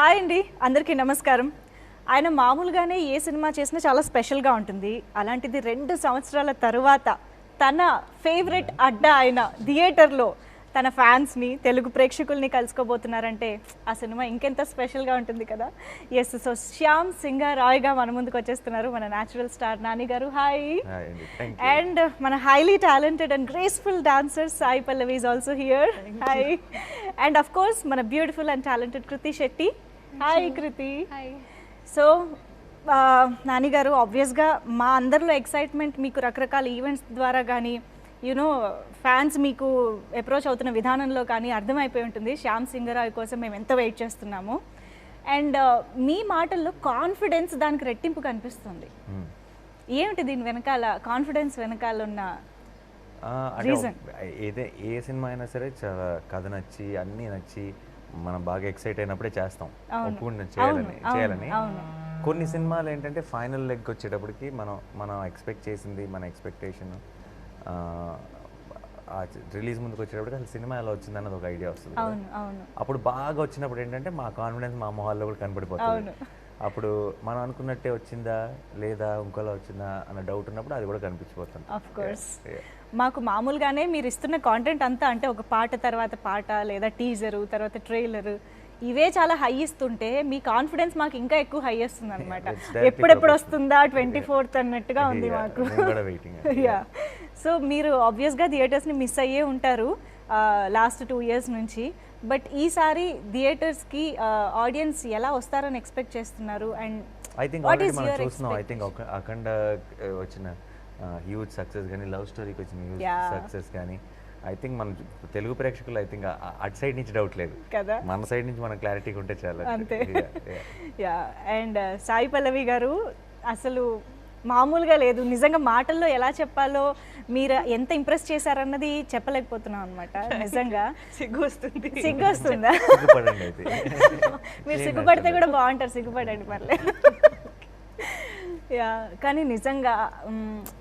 Hi అండి, అందరికీ నమస్కారం. ఆయన మామూలుగానే ఏ సినిమా చేసినా చాలా స్పెషల్గా ఉంటుంది. అలాంటిది 2 సంవత్సరాల తరువాత తన ఫేవరెట్ అడ్డా అయిన థియేటర్లో తన ఫ్యాన్స్ని, తెలుగు ప్రేక్షకుల్ని కలుసుకోబోతున్నారంటే ఆ సినిమా ఇంకెంత స్పెషల్గా ఉంటుంది కదా. ఎస్, సో శ్యామ్ సింగారాయ్గా మన ముందుకు వచ్చేస్తున్నారు మన natural star Nani garu. Hi. And మన highly talented and graceful dancer Sai Pallavi is also here. Hi. And of course మన beautiful and talented Krithi Shetty. Hi Krithi. So Nani garu, ఆబ్వియస్గా మా అందరిలో ఎక్సైట్మెంట్ మీకు రకరకాల ఈవెంట్స్ ద్వారా కానీ యూనో ఫ్యాన్స్ మీకు అప్రోచ్ అవుతున్న విధానంలో కానీ అర్థమైపోయి ఉంటుంది శ్యామ్ సింగరాయ్ కోసం మేము ఎంత వెయిట్ చేస్తున్నాము. అండ్ మీ మాటల్లో కాన్ఫిడెన్స్ దానికి రెట్టింపు కనిపిస్తుంది. ఏమిటి దీని వెనకాల కాన్ఫిడెన్స్ వెనకాల ఉన్న రీజన్? ఏ సినిమా అయినా సరే చాలా కథ నచ్చి అన్నీ నచ్చి మనం బాగా ఎక్సైట్ అయినప్పుడే చేస్తాం, ఒప్పుకుంటే చేయాలని. కొన్ని సినిమాలు ఏంటంటే ఫైనల్ లెగ్ వచ్చేటప్పటికి మనం ఎక్స్పెక్ట్ చేసింది, మన ఎక్స్పెక్టేషన్ రిలీజ్ ముందుకు వచ్చేటప్పటికి అసలు సినిమా ఎలా వచ్చింది అన్నది ఒక ఐడియా వస్తుంది. అప్పుడు బాగా వచ్చినప్పుడు ఏంటంటే మా కాన్ఫిడెన్స్ మా మొహాల్లో కూడా కనపడిపోతుంది. అప్పుడు మనం అనుకున్నట్టే వచ్చిందా లేదా ఇంకోలా వచ్చిందా అన్న డౌట్ ఉన్నప్పుడు అది కూడా కనిపించిపోతుంది. ఆఫ్ కోర్స్ మాకు మామూలుగానే మీరు ఇస్తున్న కాంటెంట్ అంతా అంటే ఒక పాట తర్వాత పాట లేదా టీజరు తర్వాత ట్రైలరు ఇవే చాలా హై ఇస్తుంటే మీ కాన్ఫిడెన్స్ మాకు ఇంకా ఎక్కువ హై వస్తుంది అనమాట. ఎప్పుడెప్పుడు వస్తుందా 24th అన్నట్టుగా ఉంది మాకు. యా, సో మీరు ఆబ్వియస్గా థియేటర్స్ని మిస్ అయ్యే ఉంటారు లాస్ట్ 2 years నుంచి. బట్ ఈసారి థియేటర్స్కి ఆడియన్స్ ఎలా వస్తారని ఎక్స్పెక్ట్ చేస్తున్నారు? అండ్ ఐ థింక్ ఆల్రెడీ మనం చూస్తున్నాం. ఐ థింక్ అఖండ వచ్చిన హ్యూజ్ సక్సెస్ కానీ, లవ్ స్టోరీకి వచ్చిన హ్యూజ్ సక్సెస్ కానీ, ఐ థింక్ మన తెలుగు ప్రేక్షకులు ఐ థింక్ అటు సైడ్ నుంచి డౌట్ లేదు కదా, మన సైడ్ నుంచి మన క్లారిటీగా ఉంటే చాలా అంతే. యా, అండ్ సాయి పల్లవి గారు అసలు మామూలుగా లేదు. నిజంగా మాటల్లో ఎలా చెప్పాలో, మీరు ఎంత ఇంప్రెస్ చేశారన్నది చెప్పలేకపోతున్నాం అనమాట. నిజంగా సిగ్గు వస్తుందా? మీరు సిగ్గుపడితే కూడా బాగుంటారు, సిగ్గుపడండి పర్లేదు. యా, కానీ నిజంగా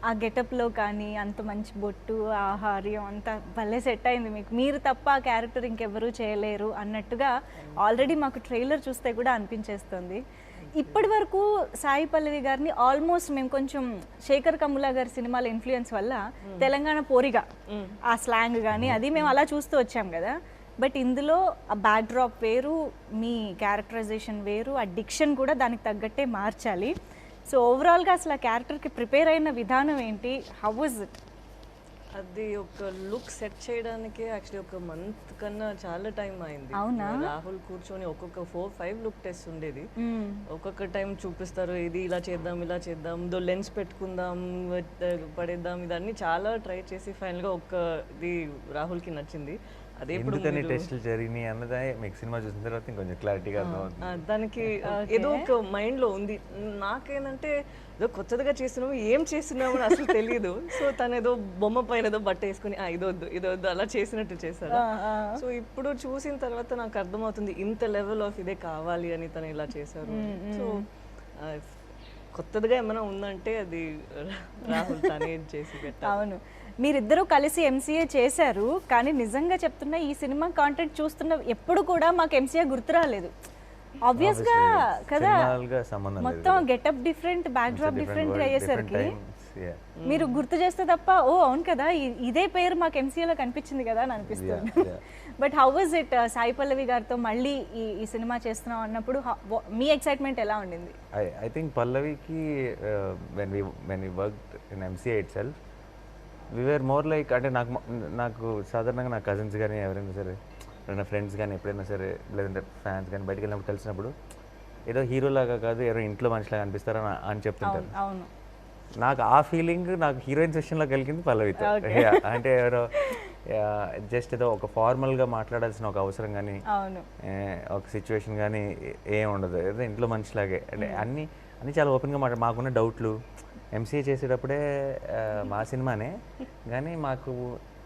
ఆ గెటప్లో కానీ అంత మంచి బొట్టు, ఆహార్యం అంతా భలే సెట్ అయింది మీకు. మీరు తప్ప ఆ క్యారెక్టర్ ఇంకెవరూ చేయలేరు అన్నట్టుగా ఆల్రెడీ మాకు ట్రైలర్ చూస్తే కూడా అనిపించేస్తుంది. ఇప్పటి వరకు సాయి పల్లవి గారిని ఆల్మోస్ట్ మేము కొంచెం శేఖర్ కమ్ముల గారి సినిమాల ఇన్ఫ్లుయెన్స్ వల్ల తెలంగాణ పోరిగా ఆ స్లాంగ్ కానీ అది మేము అలా చూస్తూ వచ్చాం కదా. బట్ ఇందులో ఆ బ్యాక్ డ్రాప్ వేరు, మీ క్యారెక్టరైజేషన్ వేరు, ఆ డిక్షన్ కూడా దానికి తగ్గట్టే మార్చాలి. సో ఓవరాల్గా అసలు ఆ క్యారెక్టర్కి ప్రిపేర్ అయిన విధానం ఏంటి? How was it? అది ఒక లుక్ సెట్ చేయడానికి యాక్చువల్లీ ఒక మంత్ కన్నా చాలా టైం అయింది. రాహుల్ కూర్చొని ఒక్కొక్క 4-5 లుక్ టెస్ట్ ఉండేది. ఒక్కొక్క టైం చూపిస్తారు, ఇది ఇలా చేద్దాం, లెన్స్ పెట్టుకుందాం, పడేద్దాం, ఇదన్నీ చాలా ట్రై చేసి ఫైనల్గా ఇది రాహుల్కి నచ్చింది. అదే ఎందుకని టెస్ట్లు జరిగినాయి అన్నదే మీకు సినిమా చూసిన తర్వాత ఇంకొంచెం క్లారిటీగా అర్థమవుతుంది. దానికి ఏదో ఒక మైండ్లో ఉంది. నాకేంటంటే ఏదో కొత్తగా చేస్తున్నాము, ఏం చేస్తున్నాము అని అసలు తెలియదు. సో తను ఏదో బొమ్మ పైన ఏదో బట్ట వేసుకుని ఇదొద్దు అలా చేసినట్టు చేశారు. సో ఇప్పుడు చూసిన తర్వాత నాకు అర్థమవుతుంది ఇంత లెవెల్ ఆఫ్ ఇదే కావాలి అని తను ఇలా చేశారు. సో కొత్తగా ఏమైనా ఉందంటే అది రాహుల్ తనే చేసి పెట్టారు. అవును, మీరిద్దరూ కలిసి ఎంసీఏ చేశారు, కానీ నిజంగా చెప్తున్నా ఈ సినిమా కాంటెంట్ చూస్తున్న ఎప్పుడు కూడా మాకు ఎంసీఏ గుర్తు రాలేదు. ఆబ్వియస్గా కదా, మొత్తం getup different, back drop different అయ్యేసరికి మీరు గుర్తు చేస్తే తప్ప ఓ అవును కదా ఇదే పేరు మాకు ఎంసీఏలో కనిపించింది కదా అని అనిపిస్తుంది. But how was it Sai Pallavi గారితో మళ్ళీ ఈ సినిమా చేస్తున్నాం అన్నప్పుడు మీ ఎక్సైట్మెంట్ ఎలా ఉండింది? ఐ థింక్ పల్లవికి when we worked in MCA itself we were more like, అంటే నాకు సాధారణంగా నా కజిన్స్ కానీ ఎవరైనా సరే, నా ఫ్రెండ్స్ కానీ ఎప్పుడైనా సరే, లేదంటే ఫ్యాన్స్ కానీ బయటకు వెళ్ళినప్పుడు కలిసినప్పుడు ఏదో హీరోలాగా కాదు ఎవరో ఇంట్లో మనిషిలాగా అనిపిస్తారని అని చెప్తుంటారు. నాకు ఆ ఫీలింగ్ నాకు హీరోయిన్ సెషన్లో కలిగింది పల్లవితో. అంటే ఎవరో జస్ట్ ఏదో ఒక ఫార్మల్గా మాట్లాడాల్సిన ఒక అవసరం కానీ ఒక సిచ్యువేషన్ కానీ ఏం ఉండదు, ఏదో ఇంట్లో మనిషిలాగే. అంటే అన్నీ చాలా ఓపెన్గా మాకున్న డౌట్లు ఎంసీఏ చేసేటప్పుడే మా సినిమానే కానీ మాకు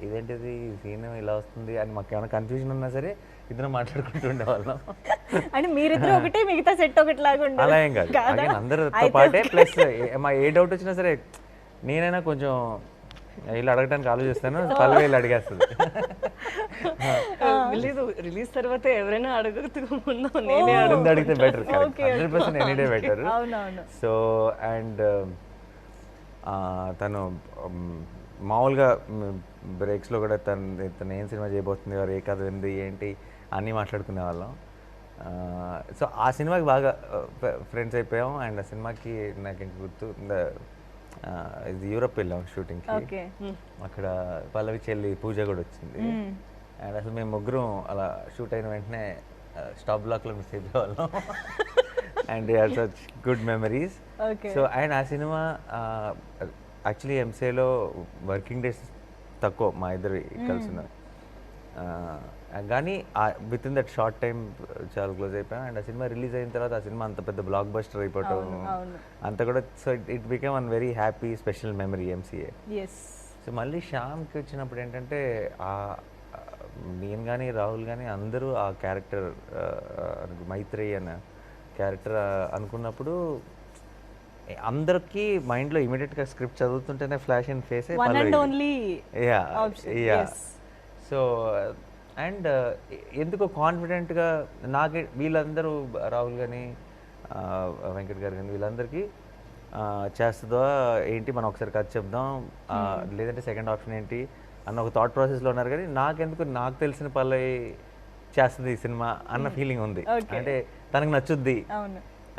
ఇదేంటిది సీన్ ఇలా వస్తుంది అని మాకు ఏమైనా కన్ఫ్యూజన్ ఉన్నా సరే ఇద్దరు మాట్లాడుకుంటూ ఉండేవాళ్ళం. అంటే మీరిద్దరు ఒకటి, మిగతా సెట్ ఒకటి లాగా ఉండేది. అలా ఏం కాదు, అందరితో పాటే. ప్లస్ మా ఏ డౌట్ వచ్చినా సరే నేనైనా కొంచెం వీళ్ళు అడగడానికి ఆలోచిస్తాను, పల్లవి వీళ్ళు అడిగేస్తుంది. రిలీజ్ తర్వాత ఎవరైనా అడగతూ ముందు నేనే ముందు అడిగితే బెటర్, 100% ఎనీ డే బెటర్. అవునవును. సో అండ్ తను మామూలుగా బ్రేక్స్లో కూడా తను ఏం సినిమా చేయబోతుంది, వారు ఏ కథ ఉంది ఏంటి అన్నీ మాట్లాడుకునే వాళ్ళం. సో ఆ సినిమాకి బాగా ఫ్రెండ్స్ అయిపోయాం. అండ్ ఆ సినిమాకి నాకు ఇంక గుర్తు ఇది యూరప్ వెళ్ళాం షూటింగ్కి. ఓకే. అక్కడ పల్లవి చెల్లి పూజ కూడా వచ్చింది. అండ్ అసలు మేము ముగ్గురం అలా షూట్ అయిన వెంటనే స్టాప్ బ్లాక్లో మిస్ అయిపోయేవాళ్ళం. And such good memories. So and ఆ సినిమా యాక్చువల్లీ ఎంసీఏలో వర్కింగ్ డేస్ తక్కువ మా ఇద్దరు కలిసి ఉన్నది. కానీ with in that short time చాలా క్లోజ్ అయిపోయాం. అండ్ ఆ సినిమా రిలీజ్ అయిన తర్వాత ఆ సినిమా అంత పెద్ద బ్లాక్ బస్టర్ అయిపోవటం అంత కూడా. So it became one very happy special memory MCA. So మళ్ళీ శ్యామ్కి వచ్చినప్పుడు ఏంటంటే నేను కానీ రాహుల్ కానీ అందరూ ఆ క్యారెక్టర్ మైత్రేయి అన్న క్యారెక్టర్ అనుకున్నప్పుడు అందరికీ మైండ్లో ఇమీడియట్గా స్క్రిప్ట్ చదువుతుంటేనే flash and face. So and ఎందుకో కాన్ఫిడెంట్గా నాకే వీళ్ళందరూ రాహుల్ కానీ వెంకట్ గారు కానీ వీళ్ళందరికీ చేస్తుందో ఏంటి మనం ఒకసారి కథ చెప్దాం, లేదంటే సెకండ్ ఆప్షన్ ఏంటి అన్న ఒక థాట్ ప్రాసెస్లో ఉన్నారు. కానీ నాకెందుకు నాకు తెలిసిన పల్లవి చేస్తుంది ఈ సినిమా అన్న ఫీలింగ్ ఉంది. అంటే తనకు నచ్చుద్ది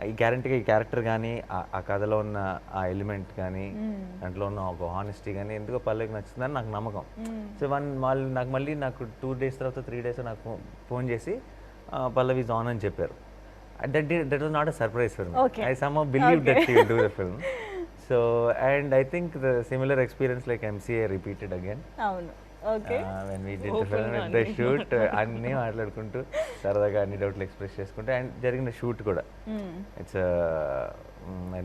ఈ గ్యారంటీగా, ఈ క్యారెక్టర్ కానీ ఆ కథలో ఉన్న ఆ ఎలిమెంట్ కానీ దాంట్లో ఉన్న ఒక హానెస్టీ కానీ ఎందుకో పల్లవికి నచ్చుతుందని నాకు నమ్మకం. సో నాకు 2 days తర్వాత 3 days నాకు ఫోన్ చేసి పల్లవి ఈజ్ ఆన్ అని చెప్పారు. That was not a surprise for me. I somehow believe that she will do the film. So and I think the similar experience like MCA repeated again. when we did the film at the shoot అన్నీ మాట్లాడుకుంటూ సరదాగా అన్ని డౌట్లు express చేసుకుంటూ and జరిగిన shoot కూడా it's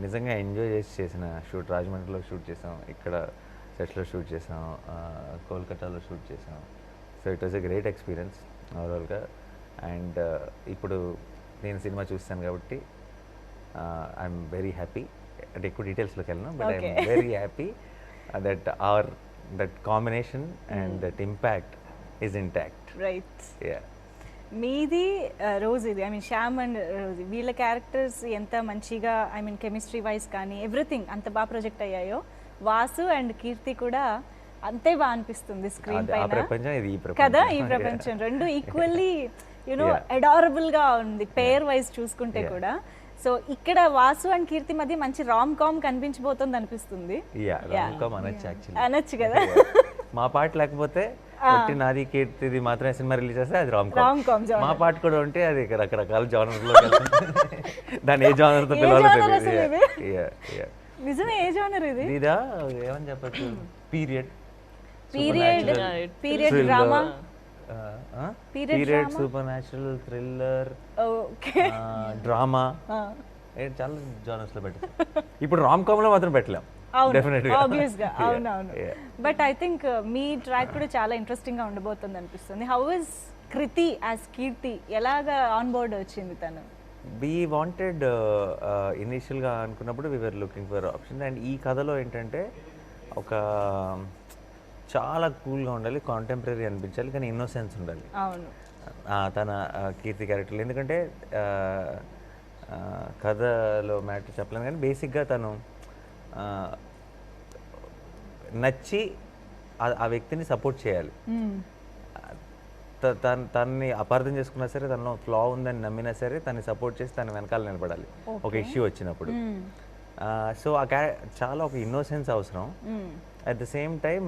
నిజంగా enjoy చేసిన షూట్. రాజమండ్రిలో షూట్ చేసాం, ఇక్కడ సెట్లో షూట్ చేసాం, కోల్కతాలో షూట్ చేసాం. So it was a great experience ఓవరాల్గా. అండ్ ఇప్పుడు నేను సినిమా చూస్తాను కాబట్టి ఐఎమ్ వెరీ హ్యాపీ. అంటే ఎక్కువ డీటెయిల్స్లోకి వెళ్ళను, but I'm very happy that combination and that impact is intact. Right. Yeah. మీది రోజ్ ఇది, I mean Shyam and rose వీళ్ళ క్యారెక్టర్స్ ఎంత మంచిగా ఐ మీన్ కెమిస్ట్రీ వైజ్ కానీ ఎవ్రీథింగ్ అంత బాగా ప్రొజెక్ట్ అయ్యాయో, వాసు అండ్ కీర్తి కూడా అంతే బాగా అనిపిస్తుంది స్క్రీన్ పైన కదా. ఈ ప్రపంచం రెండు ఈక్వల్లీ యునో అడారబుల్గా ఉంది పేర్ వైజ్ చూసుకుంటే కూడా. సో ఇక్కడ వాసు అండ్ కీర్తి మధ్య మంచి రామ్ కామ్ కనిపించబోతుంది అనిపిస్తుంది. అనొచ్చు కదా. మా పాట లేకపోతే నాది కీర్తిది మాత్రమే సినిమా రిలీజ్ చేస్తే అది రామ్ కామ్. మా పాట కూడా ఉంటే అది రకరకాల జానర్లో దాని ఏ జానర్తో పిలవాలి. నిజమే, ఏ జానర్ ఇది? ఇదా ఏమని చెప్పచ్చు, period drama, period, super natural, thriller, drama, చాలా జానర్స్ లో పెట్టాం. ఇప్పుడు రామ్ కామ్ లో మాత్రం పెట్టలేం. అవునవును. బట్ ఐ థింక్ మీ ట్రాక్ కూడా చాలా ఇంట్రెస్టింగ్ గా ఉండబోతుంది అనిపిస్తుంది. How is Kriti as Keerthi, ఎలాగా ఆన్ బోర్డ్ వచ్చింది తను? వి వాంటెడ్ ఇనీషియల్గా అనుకున్నప్పుడు we were looking for option. And ఈ కథలో ఏంటంటే ఒక చాలా కూల్గా ఉండాలి, కాంటెంపరీ అనిపించాలి, కానీ ఇన్నోసెన్స్ ఉండాలి తన కీర్తి క్యారెక్టర్లు. ఎందుకంటే కథలో మ్యాటర్ చెప్పలేను, కానీ బేసిక్గా తను నచ్చి ఆ వ్యక్తిని సపోర్ట్ చేయాలి. తనని అపార్థం చేసుకున్నా సరే, తనలో ఫ్లా ఉందని నమ్మినా సరే తనని సపోర్ట్ చేసి తన వెనకాల నిలబడాలి ఒక ఇష్యూ వచ్చినప్పుడు. సో ఆ చాలా ఒక ఇన్నోసెన్స్ అవసరం. At the same time,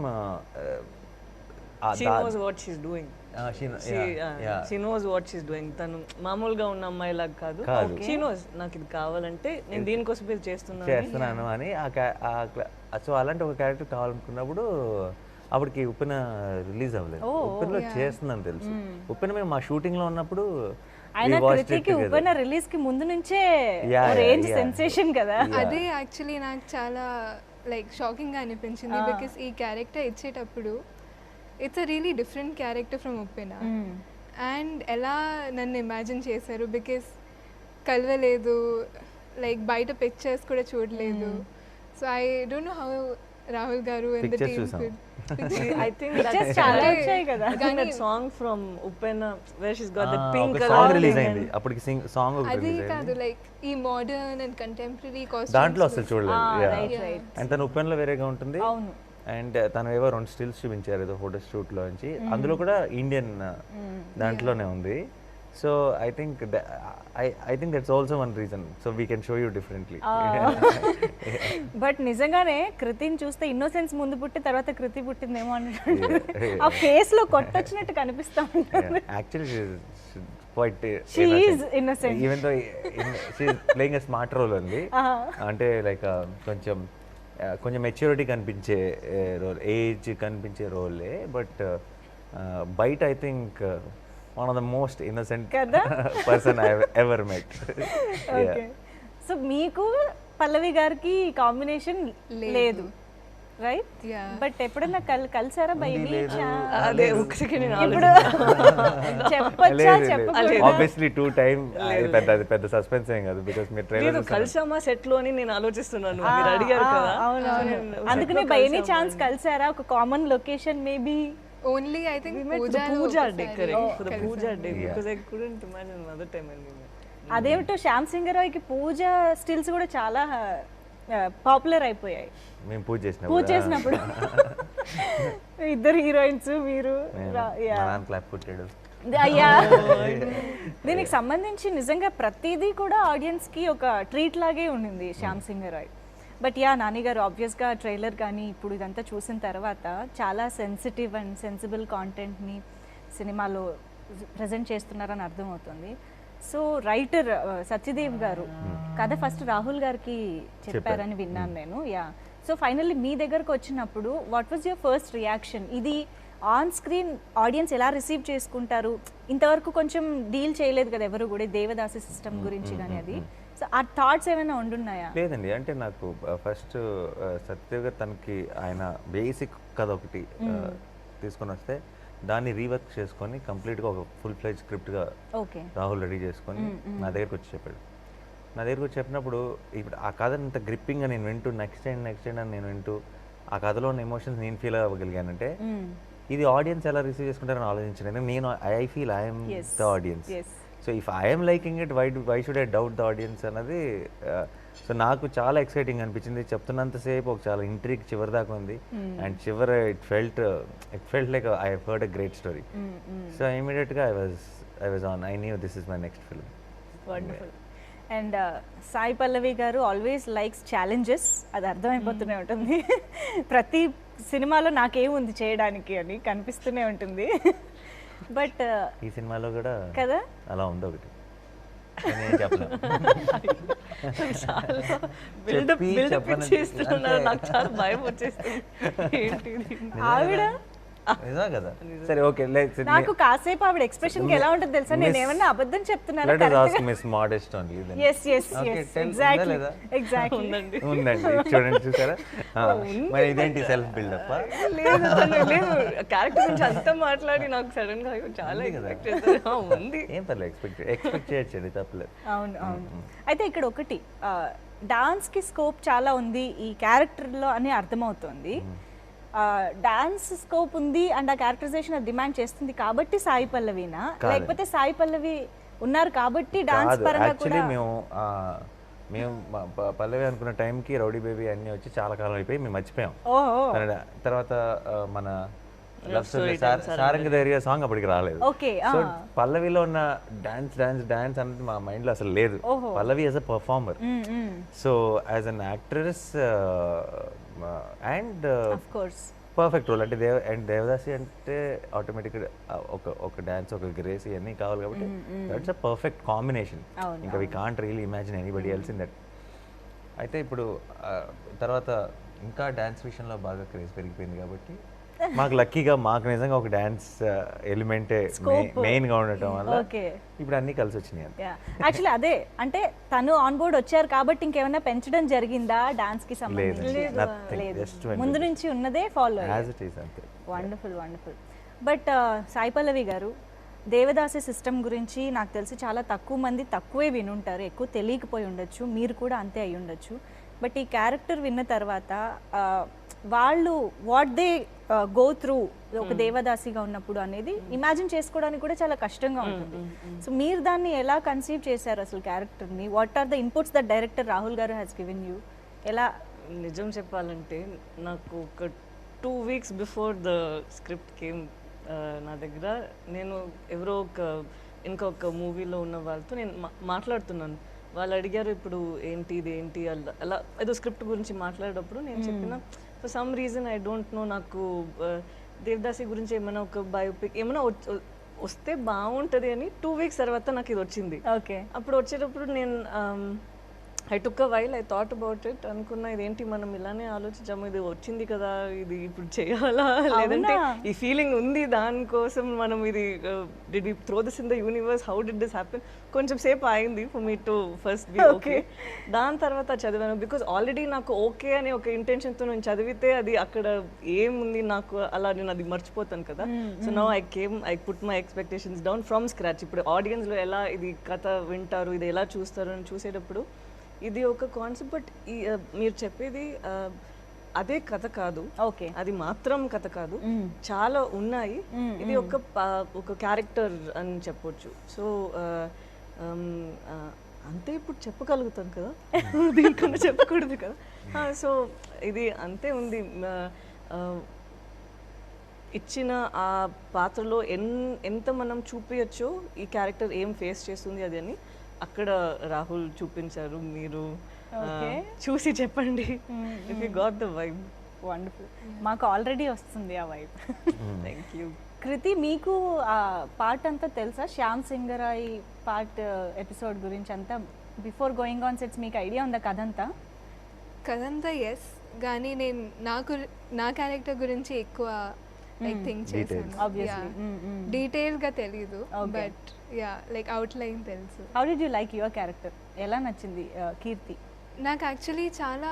she knows what she's doing. She knows what she's doing. తను మామూలుగా ఉన్న అమ్మాయిలాగా కాదు. She knows నాకు ఇది కావాలంటే నేను దీనికోసం ఇది చేస్తున్నాను అని. సో అలాంటి ఒక క్యారెక్టర్ కావాలనుకున్నప్పుడు అప్పటికి ఉప్పెన రిలీజ్ అవ్వలేదు. ఉప్పెనలో చేస్తుందని తెలుసు. ఉప్పెన మేము మా షూటింగ్ లో ఉన్నప్పుడు ఉప్పెన రిలీజ్ కి ముందు నుంచే రేంజ్ సెన్సేషన్ కదా. అదే యాక్చువల్లీ నాకు చాలా లైక్ షాకింగ్గా అనిపించింది. బికాస్ ఈ క్యారెక్టర్ ఇచ్చేటప్పుడు it's a really different character from Uppena. And ఎలా నన్ను ఇమాజిన్ చేశారు, బికాస్ కలవలేదు, లైక్ బయట పిక్చర్స్ కూడా చూడలేదు. So I don't know Rahul గారు and the Pictures team చూసాం. I think Pictures that's చాలా వచ్చాయి కదా. that song from Upena where she's got that Ah, pink ఒక color సాంగ్ రిలీజ్ thing అయింది అప్పటికి సాంగ్ ఒకటి అది రిలీజ్ కాదు అయింది లైక్ ఈ మోడర్న్ అండ్ కంటెంపరీ దాంట్లో అసలు కాస్ట్యూమ్స్ చూడలేదు రైట్ రైట్ అండ్ తన ఉపెన్లో వేరేగా ఉంటుంది అవును అండ్ తను ఏవో 2 స్టిల్స్ చూపించారు ఏదో ఫోటో షూట్లో నుంచి అందులో కూడా ఇండియన్ దాంట్లోనే ఉంది so I think that's also one reason so we can show you differently but నిజంగానే కృతిని చూస్తే ఇన్నోసెన్స్ ముందు పుట్టి తర్వాత కృతి పుట్టిందేమో అన్నట్టు ఆ ఫేస్ లో కొట్టొచ్చినట్టు కనిపిస్తా ఉంటుంది actually quite She is innocent. Even though she playing a smart role ఉంది అంటే లైక్ కొంచెం మెచ్యూరిటీ కనిపించే రోల్ ఏజ్ కనిపించే రోలే బట్ బయట I think one of the most innocent కదా? Person I ever met okay so మీకు పల్లవి గారికి కాంబినేషన్ లేదు రైట్ Yeah. బట్ ఎప్పుడన్నా కలిసారా బై ఎనీ అదే ఒకరికి నేను ఇప్పుడు చెప్పొచ్చా చెప్పకూడదా ఆబ్వియస్లీ 2 టైమ్ పెద్ద సస్పెన్స్ ఏం కాదు బికాస్ మీరు లేదు ట్రైలర్ కలిసామా సెట్ లో అని నేను ఆలోచిస్తున్నాను మీరు అడిగారు కదా అవునవును అందుకనే బై ఎనీ ఛాన్స్ కలిసారా ఒక common location maybe only I think puja day correct for the puja day because I couldn't imagine another time అండి అదేమిటో శ్యామ్ సింగరాయ్కి పూజ స్టిల్స్ కూడా చాలా పాపులర్ అయిపోయాయి మేము పూజ పూజ చేసినప్పుడు చేసినప్పుడు ఇద్దరు హీరోయిన్స్ మీరు క్లాప్ కొట్టాడు అయ్యా దీనికి సంబంధించి నిజంగా ప్రతిదీ కూడా ఆడియన్స్ కి ఒక ట్రీట్ లాగే ఉండింది శ్యామ్ సింగరాయ్ బట్ యా నాని గారు ఆబ్వియస్గా ట్రైలర్ కానీ ఇప్పుడు ఇదంతా చూసిన తర్వాత చాలా సెన్సిటివ్ అండ్ సెన్సిబుల్ కాంటెంట్ని సినిమాలో ప్రజెంట్ చేస్తున్నారని అర్థమవుతుంది సో రైటర్ సత్యదేవ్ గారు కథ ఫస్ట్ రాహుల్ గారికి చెప్పారని విన్నాను నేను యా సో ఫైనల్లీ మీ దగ్గరకు వచ్చినప్పుడు what was your first reaction ఇది ఆన్ స్క్రీన్ ఆడియన్స్ ఎలా రిసీవ్ చేసుకుంటారు ఇంతవరకు కొంచెం డీల్ చేయలేదు కదా ఎవరు కూడా దేవదాసి సిస్టమ్ గురించి కానీ అది సో ఆ థాట్స్ ఏమైనా ఉండున్నాయా లేదండి అంటే నాకు ఫస్ట్ సత్యదేవ్ గారు తనకి ఆయన బేసిక్ కథ ఒకటి తీసుకొని వస్తే దాన్ని రీవర్క్ చేసుకొని కంప్లీట్గా ఒక ఫుల్ ఫ్లెజ్ స్క్రిప్ట్గా ఓకే రాహుల్ రెడీ చేసుకొని నా దగ్గరికి వచ్చి చెప్పాడు నా దగ్గరికి వచ్చి చెప్పినప్పుడు ఇప్పుడు ఆ కథని ఇంత గ్రిప్పింగ్గా నేను వింటూ నెక్స్ట్ టైం అని నేను వింటూ ఆ కథలో ఉన్న ఎమోషన్స్ నేను ఫీల్ అవ్వగలిగానంటే ఇది ఆడియన్స్ ఎలా రిసీవ్ చేసుకుంటారని ఆలోచించలేదు నేను I feel I'm the audience so if I'm liking it why should I doubt the audience అన్నది సో నాకు చాలా ఎక్సైటింగ్ అనిపించింది చెప్తున్నంతసేపు ఒక చాలా ఇంట్రీక్ చివరి దాకా ఉంది అండ్ చివరి it felt like I heard a great story so ఇమీడియట్గా I was on I knew this is my next film wonderful and Sai Pallavi garu always likes challenges అది అర్థమైపోతూనే ఉంటుంది ప్రతి సినిమాలో నాకేముంది చేయడానికి అని కనిపిస్తూనే ఉంటుంది బట్ ఈ సినిమాలో కూడా కదా అలా ఉంది ఒకటి నేను చెప్పలేను చాలా బిల్డప్ చేస్తున్నారు నాకు చాలా భయం వచ్చేస్తుంది ఏంటిది ఆవిడ నిజమే కదా సరే ఓకే నాకు కాసేపు ఆవిడ ఎక్స్ప్రెషన్ ఎలా ఉంటుంది తెలుసా నేను ఏమన్నా అబద్ధం చెప్తున్నాను let us ask Miss Modest only then. Yes yes Okay, yes tell- exactly ఉందా లేదా? ఎగ్జాక్ట్లీ ఉందండి చూడండి చూసారా మరి ఇదేంటి సెల్ఫ్ బిల్డప్ లేదు తను లేదు క్యారెక్టర్ గురించి అంతా మాట్లాడి నాకు సడన్ గా అయ్యో చాలా ఎక్స్పెక్ట్ చేస్తాను ఉంది ఏం పర్లేదు ఎక్స్పెక్ట్ చేయొచ్చండి తప్పలేదు అవును అవును అయితే ఇక్కడ ఒకటి డాన్స్ కి స్కోప్ చాలా ఉంది ఈ క్యారెక్టర్ లో అని అర్థమవుతోంది డాన్స్ స్కోప్ ఉంది అండ్ ఆ క్యారెక్టరైజేషన్ అది డిమాండ్ చేస్తుంది కాబట్టి సాయి పల్లవినా లేకపోతే సాయి పల్లవి ఉన్నారు కాబట్టి డాన్స్ కాదు పరంగా యాక్చువల్లీ కూడా మేము పల్లవి అనుకున్న టైంకి రౌడీ బేబీ అన్నీ వచ్చి చాలా కాలం అయిపోయి మేము మర్చిపోయాం ఓహో తర్వాత మన లవ్ స్టోరీ సారంగ ధైర్య సాంగ్ అప్పటికి రాలేదు ఓకే సో పల్లవిలో ఉన్న డాన్స్ అనేది మా మైండ్ లో అసలు లేదు Pallavi as a performer so as an actress and of course perfect role అంటే దేవదాసి అంటే ఆటోమేటిక్గా ఒక డాన్స్ ఒక గ్రేస్ ఇవన్నీ కావాలి కాబట్టి దట్స్ అ పర్ఫెక్ట్ కాంబినేషన్ ఇంకా we can't really imagine anybody else in that అయితే ఇప్పుడు తర్వాత ఇంకా డాన్స్ విషయంలో బాగా క్రేజ్ పెరిగిపోయింది కాబట్టి మాకు లక్కీగా మాకు నిజంగా ఒక డాన్స్ ఎలిమెంటే మెయిన్గా ఉండటం వల్ల ఇప్పుడు అన్నీ కలిసి వచ్చినాయి యాక్చువల్లీ అదే అంటే తను ఆన్ బోర్డ్ వచ్చారు కాబట్టి ఇంకేమైనా పెంచడం జరిగిందా డాన్స్ కి సంబంధించి లేదు ముందు నుంచి ఉన్నదే follow wonderful wonderful but Sai Pallavi garu devadasi system గురించి నాకు తెలిసి చాలా తక్కువ మంది తక్కువే వినుంటారు ఎక్కువ తెలియకపోయి ఉండొచ్చు మీరు కూడా అంతే అయి ఉండొచ్చు బట్ ఈ క్యారెక్టర్ విన్న తర్వాత వాళ్ళు వాట్ దే గో త్రూ ఒక దేవదాసిగా ఉన్నప్పుడు అనేది ఇమాజిన్ చేసుకోవడానికి కూడా చాలా కష్టంగా ఉంటుంది. సో మీరు దాన్ని ఎలా కన్సీవ్ చేశారు అసలు క్యారెక్టర్ని? What are the inputs that director Rahul గారు హ్యాస్ గివెన్ యూ? ఎలా? నిజం చెప్పాలంటే నాకు ఒక 2 weeks before the script came నా దగ్గర, నేను ఎవరో ఇంకొక మూవీలో ఉన్న వాళ్ళతో నేను మాట్లాడుతున్నాను. వాళ్ళు అడిగారు ఇప్పుడు ఏంటి ఇది ఏంటి అలా ఏదో స్క్రిప్ట్ గురించి మాట్లాడేటప్పుడు నేను చెప్పిన for some reason I don't know, నాకు దేవదాసి గురించి ఏమైనా ఒక బయోపిక్ ఏమైనా వస్తే బాగుంటుంది అని 2 weeks తర్వాత నాకు ఇది వచ్చింది. ఓకే. అప్పుడు వచ్చేటప్పుడు నేను I took a while, I thought about it. అనుకున్నా ఇదేంటి మనం ఇలానే ఆలోచించాము, ఇది వచ్చింది కదా, ఇది ఇప్పుడు చేయాలా లేదంటే ఈ ఫీలింగ్ ఉంది దానికోసం మనం ఇది did we throw this in the universe, how did this happen? కొంచెం సేపు అయింది for me to first be okay. దాని తర్వాత చదివాను బికాజ్ ఆల్రెడీ నాకు ఓకే అనే ఒక ఇంటెన్షన్తో నేను చదివితే అది అక్కడ ఏముంది నాకు అలా నేను అది మర్చిపోతాను కదా. So now I put my expectations down from scratch. ఇప్పుడు ఆడియన్స్లో ఎలా ఇది కథ వింటారు, ఇది ఎలా చూస్తారు అని చూసేటప్పుడు ఇది ఒక కాన్సెప్ట్. బట్ మీరు చెప్పేది అదే కథ కాదు, ఓకే, అది మాత్రం కథ కాదు, చాలా ఉన్నాయి. ఇది ఒక క్యారెక్టర్ అని చెప్పొచ్చు. సో అంతే ఇప్పుడు చెప్పగలుగుతాను కదా, దీనికన్నా చెప్పకూడదు కదా. సో ఇది అంతే ఉంది. ఇచ్చిన ఆ పాత్రలో ఎంత మనం చూపించచ్చో ఈ క్యారెక్టర్ ఏం ఫేస్ చేస్తుంది అది అని అక్కడ రాహుల్ చూపించారు. మీరు చూసి చెప్పండి if you got the vibe. Wonderful. మాకు ఆల్రెడీ వస్తుంది ఆ వైబ్. Thank you. కృతి, మీకు ఆ పార్ట్ అంతా తెలుసా? శ్యామ్ సింగరాయ్ పార్ట్ ఎపిసోడ్ గురించి అంతా బిఫోర్ గోయింగ్ ఆన్ సెట్స్ మీకు ఐడియా ఉందా కథంతా? కథంతా ఎస్, కానీ నేను నా క్యారెక్టర్ గురించి ఎక్కువ లైక్ థింక్ చేశాను. Obviously. డీటెయిల్గా తెలీదు, బట్ యా లైక్ అవుట్లైన్ తెలుసు. How did you like your character? ఎలా నచ్చింది కీర్తి? నాకు యాక్చువల్లీ చాలా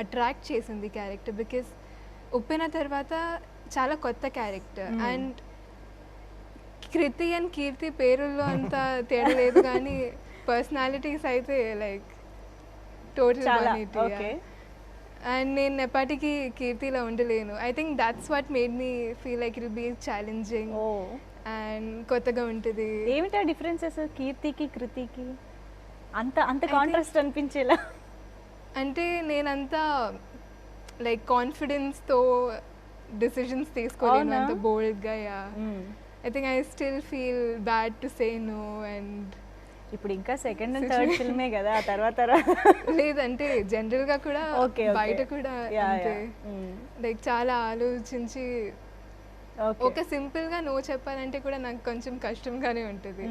అట్రాక్ట్ చేసింది క్యారెక్టర్ బికాస్ ఉప్పెన తర్వాత చాలా కొత్త క్యారెక్టర్. అండ్ కృతి అండ్ కీర్తి పేరుల్లో అంత తేడా లేదు, కానీ పర్సనాలిటీస్ అయితే లైక్ టోటల్ ఓకే. అండ్ నేను ఎప్పటికీ కీర్తిలో ఉండలేను. I think that's what made me feel like it will be challenging and కొత్తగా ఉంటుంది. ఏమిటా డిఫరెన్సెస్ కీర్తికి కృతికి? అంత కాంట్రాస్ట్ అనిపించేలా? అంటే నేనంతా లైక్ కాన్ఫిడెన్స్తో డిసిషన్స్ తీసుకోలేను అంత బోల్డ్గా. Yeah I think I still feel bad to say no. And ఇప్పుడు ఇంకా సెకండ్ అండ్ థర్డ్ ఫిల్మే కదా, ఆ తర్వాత లేదంటే జనరల్గా కూడా బయట కూడా అంతే లైక్ చాలా ఆలోచించి ఒక సింపుల్గా నో చెప్పాలంటే కూడా నాకు కొంచెం కష్టంగానే ఉంటుంది.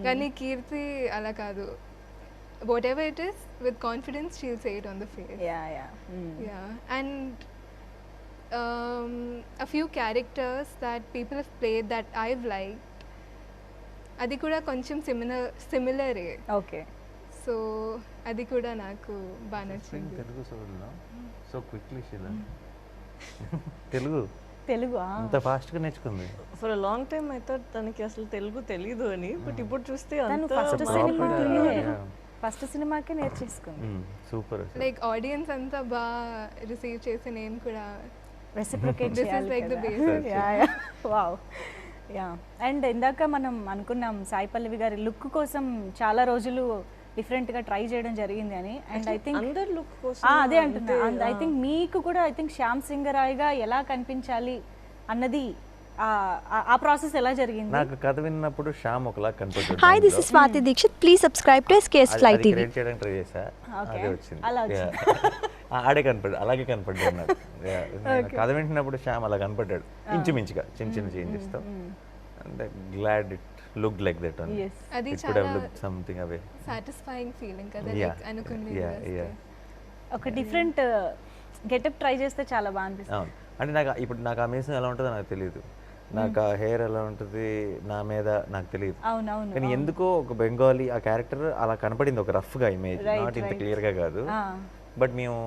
కానీ కీర్తి అలా కాదు. whatever it is, with confidence she'll say it on the face. Yeah. And a few characters that people have played that I've liked, అది కూడా కొంచెం సిమిలరే. ఓకే. సో అది కూడా నాకు బాగా నచ్చింది. తెలుగు సో క్విక్లీ షీలా తెలుగు అంత ఫాస్ట్ గా నేర్చుకుంది. For a long time I thought తనకి అసలు తెలుగు తెలీదు అని, బట్ ఇప్పుడు చూస్తే ఫస్ట్ సినిమాకే నేర్చేసుకుంది. సూపర్. లైక్ ఆడియన్స్ అంతా బాగా రిసీవ్ చేసి నేను కూడా రెసిప్రొకేట్ చేయాలి. Like the basic. Wow. Yeah. And ఇందాక మనం అనుకున్నాం సాయి పల్లవి గారి లుక్ కోసం చాలా రోజులు డిఫరెంట్గా ట్రై చేయడం జరిగింది అని. అండ్ ఐ థింక్ అందరు లుక్ కోసం అదే అంటున్నా. ఐ థింక్ మీకు కూడా ఐ థింక్ శ్యామ్ సింగరాయ్గా ఎలా కనిపించాలి అన్నది ఆ ప్రాసెస్ ఎలా జరిగింది? నాకు కథ విన్నప్పుడు శ్యామ్ ఒకలా కనిపించాడు. Hi, this is Swathi Dikshit. Please subscribe to SKS Fly TV. Create చేయడానికి ట్రై చేశా, అదే వచ్చింది. అలా వచ్చింది. ఆడే కనపడ్డాడు, అలాగే కనపడ్డాడు నాకు. కథ వింటున్నప్పుడు శ్యామ్ అలా కనపడ్డాడు, ఇంచుమించుగా చిన్న చిన్న చేంజెస్ తో. అంటే glad it looked like that only. అది it could have looked something away. Satisfying feeling కదా, లైక్ అనుకునే ఒక డిఫరెంట్ గెటప్ ట్రై చేస్తే చాలా బాగా అనిపిస్తుంది. అవును. అంటే నాకు ఆ మీసం ఎలా ఉంటుందో నాకు తెలియదు, నాకు ఆ హెయిర్ ఎలా ఉంటుంది నా మీద నాకు తెలియదు. అవునవును. కానీ ఎందుకో ఒక బెంగాలీ ఆ క్యారెక్టర్ అలా కనపడింది, ఒక రఫ్గా ఇమేజ్, నాట్ ఇంత క్లియర్గా కాదు. బట్ మేము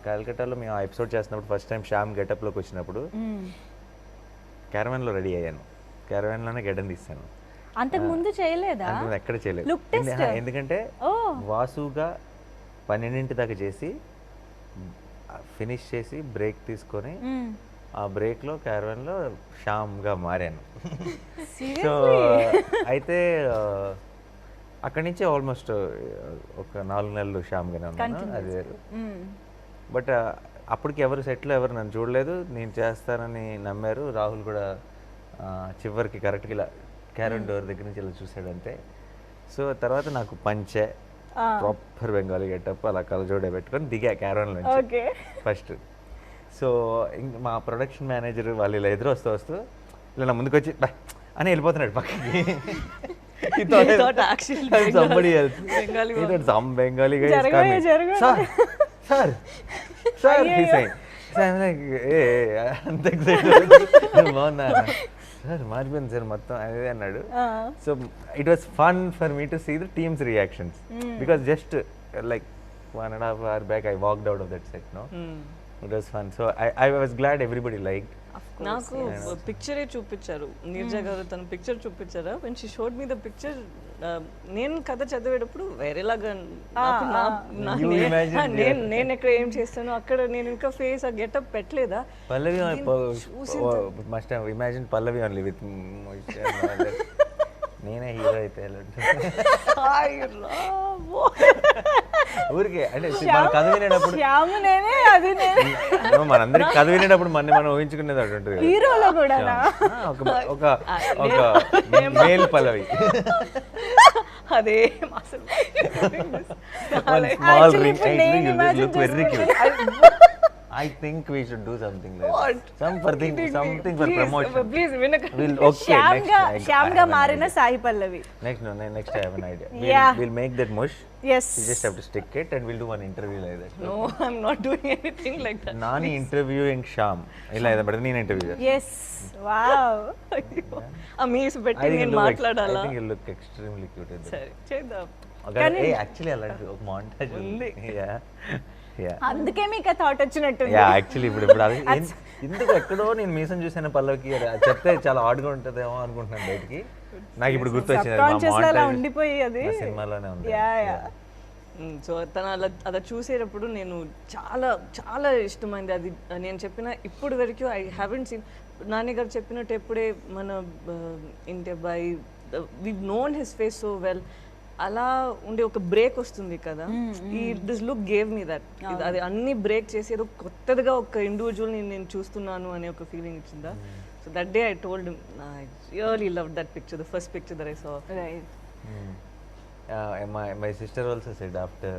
కలకట్టాలో మేము ఆ ఎపిసోడ్ చేస్తున్నప్పుడు ఫస్ట్ టైం శ్యామ్ గెటప్లోకి వచ్చినప్పుడు క్యారవాన్లో రెడీ అయ్యాను, క్యారవాన్లోనే గెటన్ తీస్తాను. అంతకు ముందు చేయలేదా? ఎక్కడ చేయలేదు. ఎందుకంటే వాసుగా 12 దాకా చేసి ఫినిష్ చేసి బ్రేక్ తీసుకొని ఆ బ్రేక్లో క్యారవాన్లో శ్యామ్గా మారాను. సో అయితే అక్కడి నుంచి ఆల్మోస్ట్ ఒక 4 నెలలు శ్యామ్గానే ఉన్నాను. అది వేరు. బట్ అప్పటికి ఎవరు సెట్లో ఎవరు నన్ను చూడలేదు. నేను చేస్తానని నమ్మారు. రాహుల్ కూడా చివరికి కరెక్ట్గా ఇలా క్యారన్ డోర్ దగ్గర నుంచి ఇలా చూసాడంతే. సో తర్వాత నాకు పంచే ప్రాపర్ బెంగాలీ గెటప్ అలా కలజోడే పెట్టుకొని దిగా క్యారవాన్ నుంచి ఫస్ట్. సో మా ప్రొడక్షన్ మేనేజర్ వాళ్ళు ఇలా ఎదురు వస్తూ ఇలా నా ముందుకు వచ్చి అని వెళ్ళిపోతున్నాడు పక్కకి. Somebody else. He thought some Bengali guy is coming. Sir. He's saying. So I'm like, hey, అంత excited. బాగున్నా సార్ మారిపోయింది సార్ మొత్తం అదే అన్నాడు. So it was fun for me to see the team's reactions because just like 1.5 hours back I walked out of that set. No, it was fun. So I was glad everybody liked. నాకు పిక్చరే చూపించారు నీరజ గారు, తన picture చూపించారా. When she showed me the picture, నేను కథ చదివేటప్పుడు వేరేలాగా నేను ఎక్కడ ఏం చేస్తాను అక్కడ నేను ఇంకా ఫేస్ ఆ గెటప్ పెట్టలేదా. Pallavi must have imagine Pallavi only with నేనే హీరో అయితే ఊరికే అంటే మన కథ వినేటప్పుడు మనందరికి కథ వినేటప్పుడు మనం ఊహించుకునేది అటువంటి హీరోలో కూడా ఒక మేల్ పల్లవి అదే small ring look very cute. I think we should do something like that. Something for promotion. Please, we'll okay. Shyamga Marina Sai Pallavi. Next I have an idea. We'll make that mush. Yes. You just have to stick it and we'll do one interview like that. No, I'm not doing anything like that. Nani interviewing Shyam. Illa ida better neen interview. Yes. Wow. Amis betti nenu maatladala. I think you look extremely cute. Sare, chedam. Hey, actually allanti oka montage undi. Yeah. అందుకే మీకు thought వచ్చినట్టు. Actually ఇప్పుడు అది ఎందుకు ఎక్కడో నేను మీసం చూసాను పల్లవికి చెప్తే చాలా హార్డ్గా ఉంటుందేమో అనుకుంటున్నాను బయటికి. నాకు ఇప్పుడు గుర్తొచ్చింది ఉండిపోయి అది సినిమాలోనే ఉంది. సో తను అలా చూసేటప్పుడు నేను చాలా చాలా ఇష్టమైంది అది. నేను చెప్పిన ఇప్పుడు వరకు ఐ హ్యావెంట్ సీన్ నాని గారు చెప్పినట్టు ఎప్పుడే మన ఇంటి అబ్బాయి we known his face so well అలా ఉండే ఒక బ్రేక్ వస్తుంది కదా. ఈ this look gave me that. అది అన్ని బ్రేక్ చేసి ఏదో కొత్తగా ఒక ఇండివిజువల్ నేను చూస్తున్నాను అనే ఒక ఫీలింగ్ ఇచ్చిందా. So that day I told I really love that picture, the first picture that I saw. My sister also said after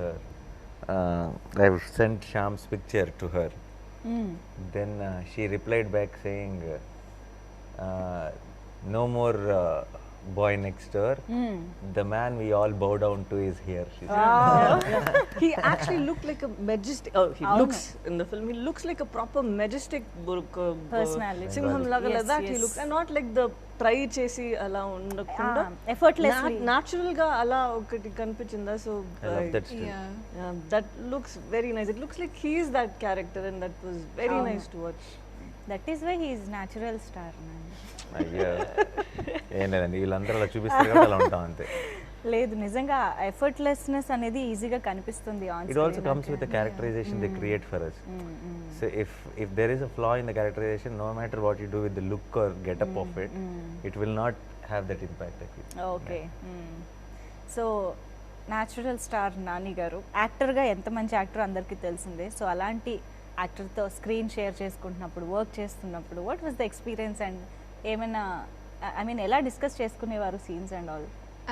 I've sent Shyam's picture to her, then she replied back saying no more boy next door, the man we all bow down to is here, she said. He actually looked like a majestic, he looks in the film, he looks like a proper majestic personality, సింహం లాగా like that he looks, and not like the try చేసి అలా ఉండకుండా effortlessly natural గా అలా ఒకటి కనిపించిందా. So that looks very nice. It looks like he is that character and that was very nice to watch. That is why he is natural star. అయ్యో ఏం లేదండి, వీళ్ళందరూ అలా చూపిస్తారు కదా అలా ఉంటాం అంతే. లేదు నిజంగా ఎఫర్ట్లెస్నెస్ అనేది ఈజీగా కనిపిస్తుంది on screen. It also comes with the characterization they create for us. So if there is a flaw in the characterization, no matter what you do with the look or get up of it, it will not have that impact I feel. Okay. So natural star Nani గారు యాక్టర్గా ఎంత మంచి actor అందరికీ తెలిసిందే. So అలాంటి యాక్టర్తో screen share చేసుకుంటున్నప్పుడు, work చేస్తున్నప్పుడు what was the experience and ఏమైనా ఐ మీన్ ఎలా డిస్కస్ చేసుకునేవారు సీన్స్ అండ్ ఆల్?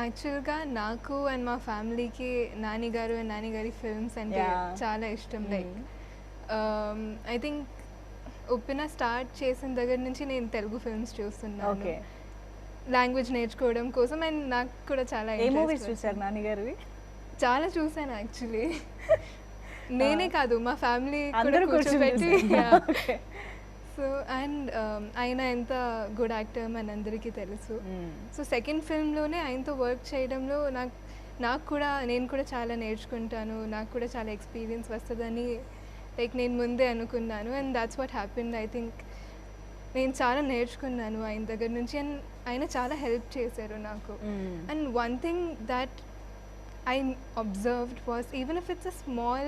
యాక్చువల్గా నాకు అండ్ మా ఫ్యామిలీకి నాని గారు అండ్ నాని గారి ఫిల్మ్స్ అంటే చాలా ఇష్టం. లైక్ ఐ థింక్ ఉప్పిన స్టార్ట్ చేసిన దగ్గర నుంచి నేను తెలుగు ఫిల్మ్స్ చూస్తున్నాను లాంగ్వేజ్ నేర్చుకోవడం కోసం. అండ్ నాకు కూడా చాలా మూవీస్ చూసారు నాని గారివి? చాలా చూసాను యాక్చువల్లీ. నేనే కాదు మా ఫ్యామిలీ కూడా కూర్చోబెట్టి. సో అండ్ ఆయన ఎంత గుడ్ యాక్టర్ మన అందరికీ తెలుసు. సో సెకండ్ ఫిల్మ్లోనే ఆయనతో వర్క్ చేయడంలో నేను కూడా చాలా నేర్చుకుంటాను, నాకు కూడా చాలా ఎక్స్పీరియన్స్ వస్తుందని లైక్ నేను ముందే అనుకున్నాను. And that's what happened. I think నేను చాలా నేర్చుకున్నాను ఆయన దగ్గర నుంచి. అండ్ ఆయన చాలా హెల్ప్ చేశారు నాకు. And one thing that I observed was even if it's a small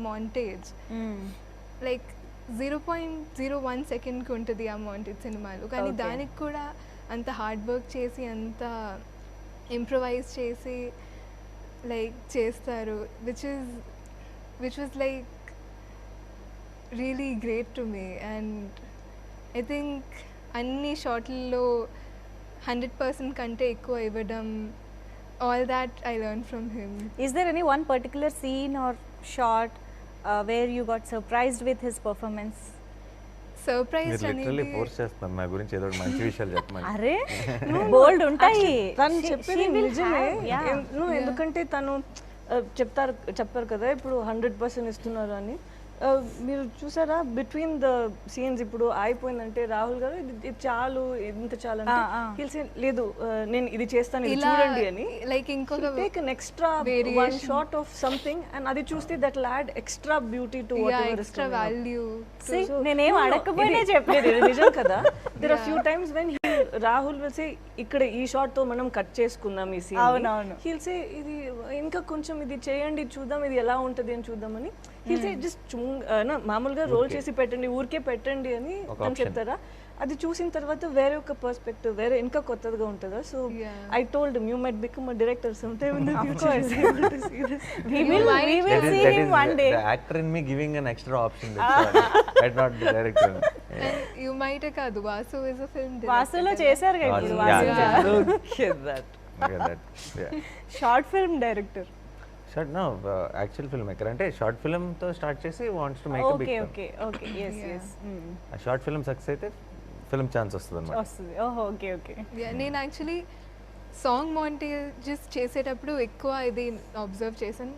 montage, like 0.01 సెకండ్కి ఉంటుంది ఆ వాంటెడ్ సినిమాలో, కానీ Okay. దానికి కూడా అంత హార్డ్ వర్క్ చేసి అంత ఇంప్రొవైజ్ చేసి లైక్ చేస్తారు, which was like really great to me. And I think అన్ని షార్ట్లలో 100% కంటే ఎక్కువ ఇవ్వడం, all that I learn from him. Is there any one particular scene or short where you got surprised with his performance? Surprise మీరు literally అనేది force చేస్తున్నారు నా గురించి ఏదో ఒకటి మంచి విషయాలు చెప్పమని. అరే బోల్డ్ ఉంటాయి. తను She- చెప్పేది she will నిజమే. have, yeah. ఎందుకంటే తను చెప్పారు కదా ఇప్పుడు 100% ఇస్తున్నారు అని. మీరు చూసారా బిట్వీన్ ద సీన్స్ ఇప్పుడు అయిపోయిందంటే రాహుల్ గారు ఇది చాలు, ఇంత చాలు అంటే he'll say, లేదు నేను ఇది చేస్తాను, ఇది ఇలా చూడండి అని. లైక్ ఇంకొక take an extra one shot of something and అది చూస్తే that will add extra beauty to whatever is extra value. See, నేనేం అడగకపోయినా చెప్పాను. ఇది నిజం కదా. There are few times when Rahul will say ఇక్కడ ఈ షాట్ తో మనం కట్ చేసుకుందాం ఈ సీన్. అవునవును. హీల్ సే ఇది ఇంకా కొంచెం ఇది చేయండి చూద్దాం ఇది ఎలా ఉంటది అని చూద్దామని. హీల్ సే జస్ట్ మామూలుగా రోల్ చేసి పెట్టండి, ఊరికే పెట్టండి అని అని చెప్తారా. అది చూసిన తర్వాత వేరే ఒక పర్స్పెక్టివ్, వేరే ఇంకా కొత్తగా ఉంటుందా. So I told you might become a director some time in the future. We will see him one day. The actor in me giving an extra option. I'd not the director. You might కాదు, Vasu is a film వాసులో చేశారు కదా ఇప్పుడు. Vasu, yeah. Vasu that. Okay, that, yeah. Short film director. Short, no, actual filmmaker. అంటే short film తో start చేసి wants to make a big okay okay okay yes yes ఆ short film success అయితే film chance వస్తుంది అన్నమాట. వస్తుంది. ఓహో okay okay. నేను యాక్చువల్లీ సాంగ్ మాంటేజెస్ చేసేటప్పుడు ఎక్కువ ఇది అబ్జర్వ్ చేశాను.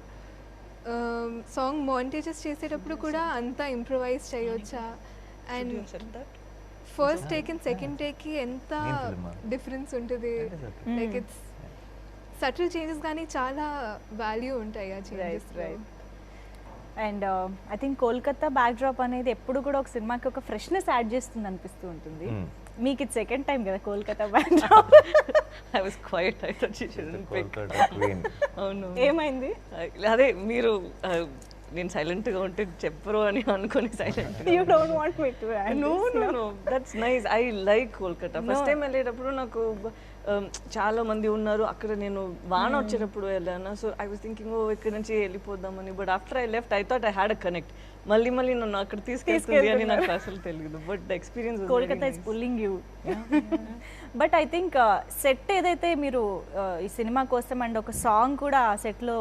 సాంగ్ మాంటేజెస్ చేసేటప్పుడు కూడా అంతా ఇంప్రొవైజ్ చేయొచ్చా, and first take and second టేక్కి ఎంత డిఫరెన్స్ ఉంటుంది. లైక్ ఇట్స్ సటిల్ చేంజెస్ కానీ చాలా వాల్యూ ఉంటాయి ఆ changes. Right. And I think Kolkata back drop అనేది ఎప్పుడు కూడా ఒక సినిమాకి ఒక ఫ్రెష్నెస్ యాడ్ చేస్తుంది అనిపిస్తూ ఉంటుంది. మీకు ఇది సెకండ్ టైం కదా Kolkata back drop. I was quiet. I thought she shouldn't pick. Kolkata queen. అవును. ఏమైంది? అదే మీరు నేను సైలెంట్ గా ఉంటే చెప్పరు అని అనుకుని silent. You don't want me to know that's nice. I like Kolkata. First time వెళ్ళేటప్పుడు నాకు చాలా మంది ఉన్నారు అక్కడ. నేను వాన వచ్చేటప్పుడు వెళ్ళాను. సో ఐ వాస్ థింకింగ్ ఓ ఇక్కడ నుంచి వెళ్ళిపోదామని. But after I left I thought I had a connect. మళ్ళీ నన్ను అక్కడ తీసుకెళ్తుంది అని నాకు అసలు తెలియదు. But the experience Kolkata is pulling you. But I think set ఏదైతే మీరు ఈ సినిమా కోసం అండ్ ఒక సాంగ్ కూడా ఆ సెట్లో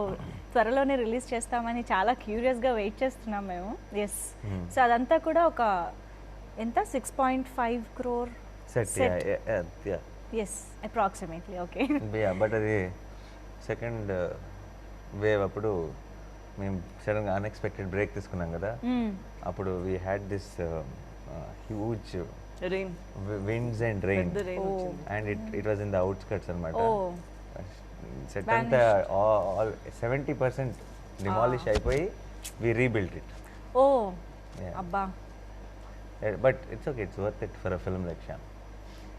త్వరలోనే రిలీజ్ చేస్తామని చాలా క్యూరియస్గా వెయిట్ చేస్తున్నాం మేము. ఎస్. సో అదంతా కూడా ఒక ఎంత 6.5 crore సెట్. Yeah yes approximately. Okay. But అది సెకండ్ వేవ్ అప్పుడు మేము సడన్గా అన్ఎక్స్పెక్టెడ్ బ్రేక్ తీసుకున్నాం కదా. అప్పుడు we had this huge rain winds and rain, and it was in the outskirts అన్నమాట. సెట్ అంతా all 70% డిమాలిష్ అయిపోయి we rebuilt it. Oh Yeah. అబ్బా, But it's okay, it's worth it for a film like Shyam.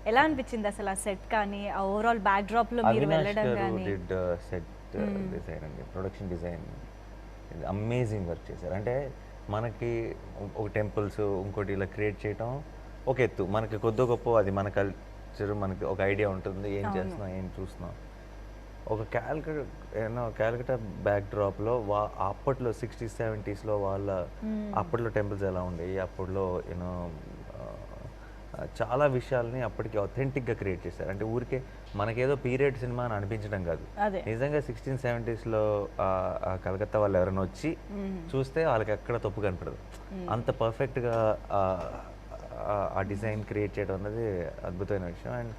ఎలా అనిపించింది అసలు ఆ set కానీ ఆ ఓవరాల్ బ్యాక్ డ్రాప్ లో మీరు Avinash వెళ్ళడం garu కానీ? did set design and production design. Amazing work చేశారు. అంటే మనకి ఒక టెంపుల్స్ ఇంకోటి ఇలా క్రియేట్ చేయటం ఒక ఎత్తు, మనకి కొద్ది గొప్ప అది మన కల్చర్, మనకి ఒక ఐడియా ఉంటుంది ఏం చేస్తున్నాం ఏం చూస్తున్నాం. ఒక క్యాల్కటా బ్యాక్ డ్రాప్లో అప్పట్లో 60s 70s వాళ్ళ అప్పట్లో టెంపుల్స్ ఎలా ఉండేవి, అప్పట్లో యూనో చాలా విషయాల్ని అప్పటికి అథెంటిక్గా క్రియేట్ చేశారు. అంటే ఊరికే మనకేదో పీరియడ్ సినిమా అని అనిపించడం కాదు, అదే. నిజంగా 16s 70s కలకత్తా వాళ్ళు ఎవరైనా వచ్చి చూస్తే వాళ్ళకి ఎక్కడ తప్పు కనపడదు. అంత పర్ఫెక్ట్గా ఆ డిజైన్ క్రియేట్ చేయడం అన్నది అద్భుతమైన విషయం. అండ్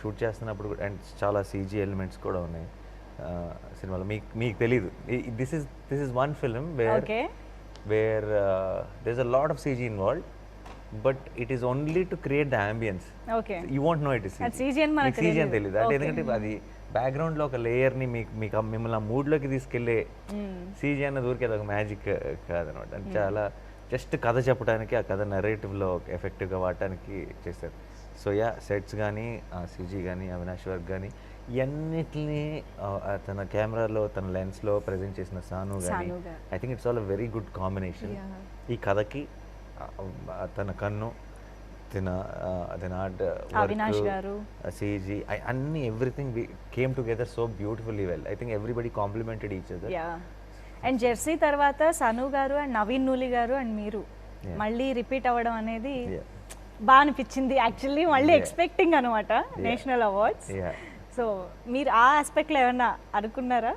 షూట్ చేస్తున్నప్పుడు అండ్ చాలా CG ఎలిమెంట్స్ కూడా ఉన్నాయి సినిమాలో. మీకు తెలీదు, this is one film where there's a lot of CG involved, but it is only to create the ambience. Okay. You won't know it is అది CG. CG అని మనకు CG అని తెలీదు. తెలియదు అంటే ఎందుకంటే అది బ్యాక్గ్రౌండ్లో ఒక లేయర్ని మీకు మిమ్మల్ని ఆ మూడ్లోకి తీసుకెళ్ళే CG అన్నది ఊరికే అది ఒక మ్యాజిక్ కాదనమాట. అంటే చాలా జస్ట్ కథ చెప్పడానికి, ఆ కథ నెరేటివ్లో ఎఫెక్టివ్గా వాడటానికి చేశారు. సో సెట్స్ కానీ CG కానీ అవినాష్ వర్క్ కానీ ఇవన్నిటిని తన కెమెరాలో తన లెన్స్లో ప్రజెంట్ చేసిన సాను కానీ I think it's all a very good combination. ఈ కథకి తన కన్ను తన ఆర్ట్ అవినాష్ గారు. సిజీ అన్ని everything came together so beautifully well. I think everybody complimented each other. Yeah and Jersey తర్వాత సను గారు అండ్ నవీన్ నూలి గారు అండ్ మీరు మళ్ళీ రిపీట్ అవ్వడం అనేది బాగా అనిపించింది యాక్చువల్లీ. మళ్ళీ ఎక్స్పెక్టింగ్ అనమాట నేషనల్ అవార్డ్స్. సో మీరు ఆ ఆస్పెక్ట్లో ఏమన్నా అనుకున్నారా?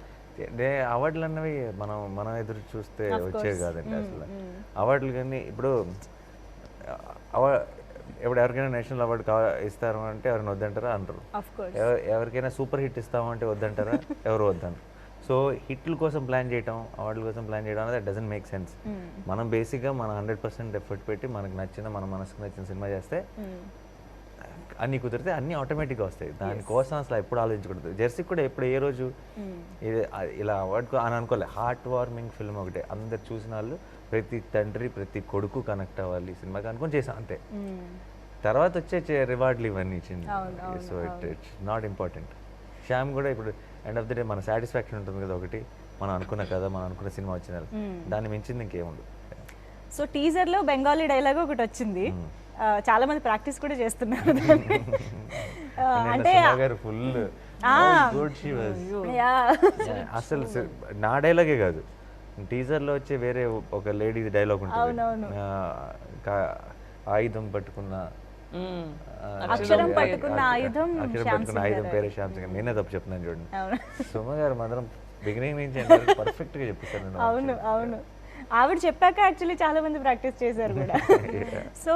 అవార్డులు అన్నవి మనం ఎదురు చూస్తే వచ్చేవి కాదండి అసలు. అవార్డులు కానీ ఇప్పుడు ఎవరికైనా నేషనల్ అవార్డు ఇస్తారు అంటే ఎవరిని వద్దంటారా అంటారు. ఎవరికైనా సూపర్ హిట్ ఇస్తామంటే వద్దంటారా, ఎవరు వద్దంటారు. సో హిట్ల కోసం ప్లాన్ చేయడం, అవార్డుల కోసం ప్లాన్ చేయడం అనేది డజంట్ మేక్ సెన్స్. మనం బేసిక్గా మన 100% ఎఫర్ట్ పెట్టి మనకు నచ్చిన మన మనసుకు నచ్చిన సినిమా చేస్తే అన్నీ కుదిరితే అన్నీ ఆటోమేటిక్గా వస్తాయి. దానికోసం అసలు ఎప్పుడు ఆలోచించకూడదు. జెర్సీ కూడా ఎప్పుడు ఏ రోజు ఇది ఇలా అవార్డు అని అనుకోలే. హార్ట్ వార్మింగ్ ఫిల్మ్ ఒకటే, అందరు చూసిన వాళ్ళు ప్రతి తండ్రి ప్రతి కొడుకు కనెక్ట్ అవ్వాలి ఈ సినిమాకి అనుకొని చేసాం అంతే. తర్వాత వచ్చే రివార్డులు ఇవన్నీ ఇచ్చింది. So it's not important. Shyam కూడా ఇప్పుడు ఎండ్ ఆఫ్ ది డే మన సాటిస్ఫాక్షన్ ఉంటుంది కదా ఒకటి, మనం అనుకున్న కదా, మనం అనుకున్న సినిమా వచ్చిన దాన్ని మించింది ఇంకేముండదు. సో టీజర్లో బెంగాలీ డైలాగ్ ఒకటి వచ్చింది, చాలా మంది ప్రాక్టీస్ కూడా చేస్తున్నారు. అంటే ఫుల్ అసలు నా డైలాగే కాదు, టీజర్లో వచ్చే వేరే ఒక లేడీ డైలాగ్ ఉంటుంది, ఆయుధం పట్టుకున్న అక్షరం పట్టుకున్న ఆయుధం పేరే శ్యామ్ సింగ్. నేనే తప్పు చెప్తున్నాను చూడండి. సుమ గారు మాత్రం బిగినింగ్ నుంచి పర్ఫెక్ట్ గా చెప్పేశారు. అవును అవును, ఆవిడ చెప్పాక యాక్చువల్లీ చాలా మంది ప్రాక్టీస్ చేశారు కూడా. సో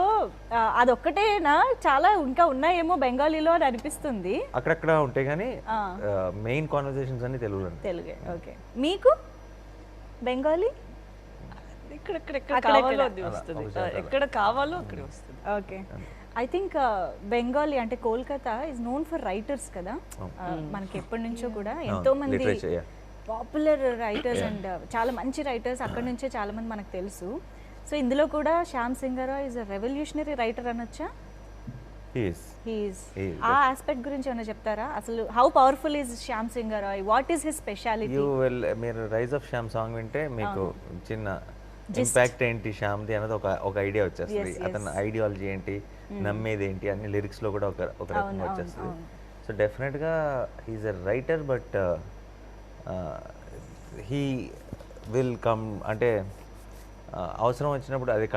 అదొక్కటేనా, చాలా ఇంకా ఉన్నాయేమో బెంగాలీలో అని అనిపిస్తుంది. అక్కడక్కడ ఉంటాయి కానీ మెయిన్ కాన్వర్సేషన్స్ అన్ని తెలుగే. ఓకే, మీకు బెంగాలీ ఎక్కడ కావాలో అది వస్తుంది, ఎక్కడ కావాలో అక్కడ వస్తుంది. ఓకే, ఐ థింక్ బెంగాలీ అంటే Kolkata is known for writers కదా. మనకి ఎప్పటి నుంచో కూడా ఎంతో మంది పాపులర్ రైటర్స్ అండ్ చాలా మంచి రైటర్స్ అక్కడ నుంచే చాలా మంది మనకు తెలుసు. సో ఇందులో కూడా Shyam Singha Roy is a revolutionary writer అనొచ్చా? ఆ ఆస్పెక్ట్ గురించి ఏమైనా చెప్తారా? అసలు how powerful is Shyam Singha Roy, what is his speciality? మీరు రైజ్ ఆఫ్ శ్యామ్ సాంగ్ వింటే మీకు చిన్న ఇంపాక్ట్ ఏంటి శ్యామ్ది అనేది ఒక ఐడియా వచ్చేస్తుంది. అతని ఐడియాలజీ ఏంటి, నమ్మేది ఏంటి అన్ని లిరిక్స్ లో కూడా ఒక రకంగా వచ్చేస్తుంది. సో డెఫినెట్ గా he's a writer, but he will come అంటే అవసరం వచ్చినప్పుడు అది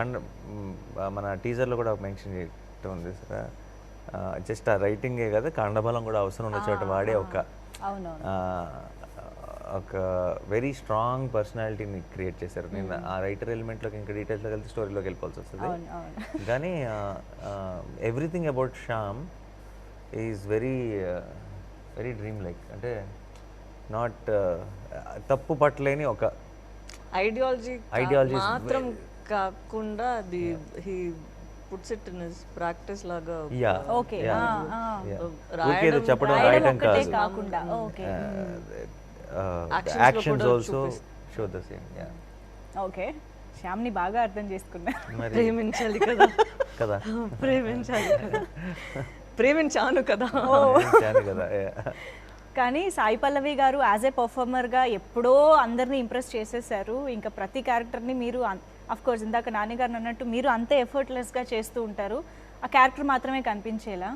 మన టీజర్లో కూడా మెన్షన్ చేయటం ఉంది సార్. జస్ట్ ఆ రైటింగే కదా, కండబలం కూడా అవసరం ఉన్న చోట వాడే ఒక వెరీ స్ట్రాంగ్ పర్సనాలిటీని క్రియేట్ చేశారు. నేను ఆ రైటర్ ఎలిమెంట్లోకి ఇంకా డీటెయిల్స్లో కలిసి స్టోరీలోకి వెళ్ళిపోవాల్సి వస్తుంది. కానీ everything about Shyam is very very dream like, అంటే నాట్ తప్పు పట్టలేని ఒక ఐడియాలజీ మాత్రం కాకుండా అది he puts it in his practice లాగా. ఓకే, రాయడం కాకుండా okay, actions also show the same. Okay, శ్యామ్ని బాగా అర్థం చేసుకున్నా. ప్రేమించాలి కదా కదా, ప్రేమించాలి కదా, ప్రేమించాను కదా. కానీ సాయి పల్లవి గారు యాజ్ ఏ పర్ఫార్మర్గా ఎప్పుడో అందరినీ ఇంప్రెస్ చేసేసారు. ఇంకా ప్రతి క్యారెక్టర్ని మీరు అఫ్ కోర్స్ ఇందాక నాని గారు అన్నట్టు మీరు అంతే ఎఫర్ట్లెస్గా చేస్తూ ఉంటారు, ఆ క్యారెక్టర్ మాత్రమే కనిపించేలా.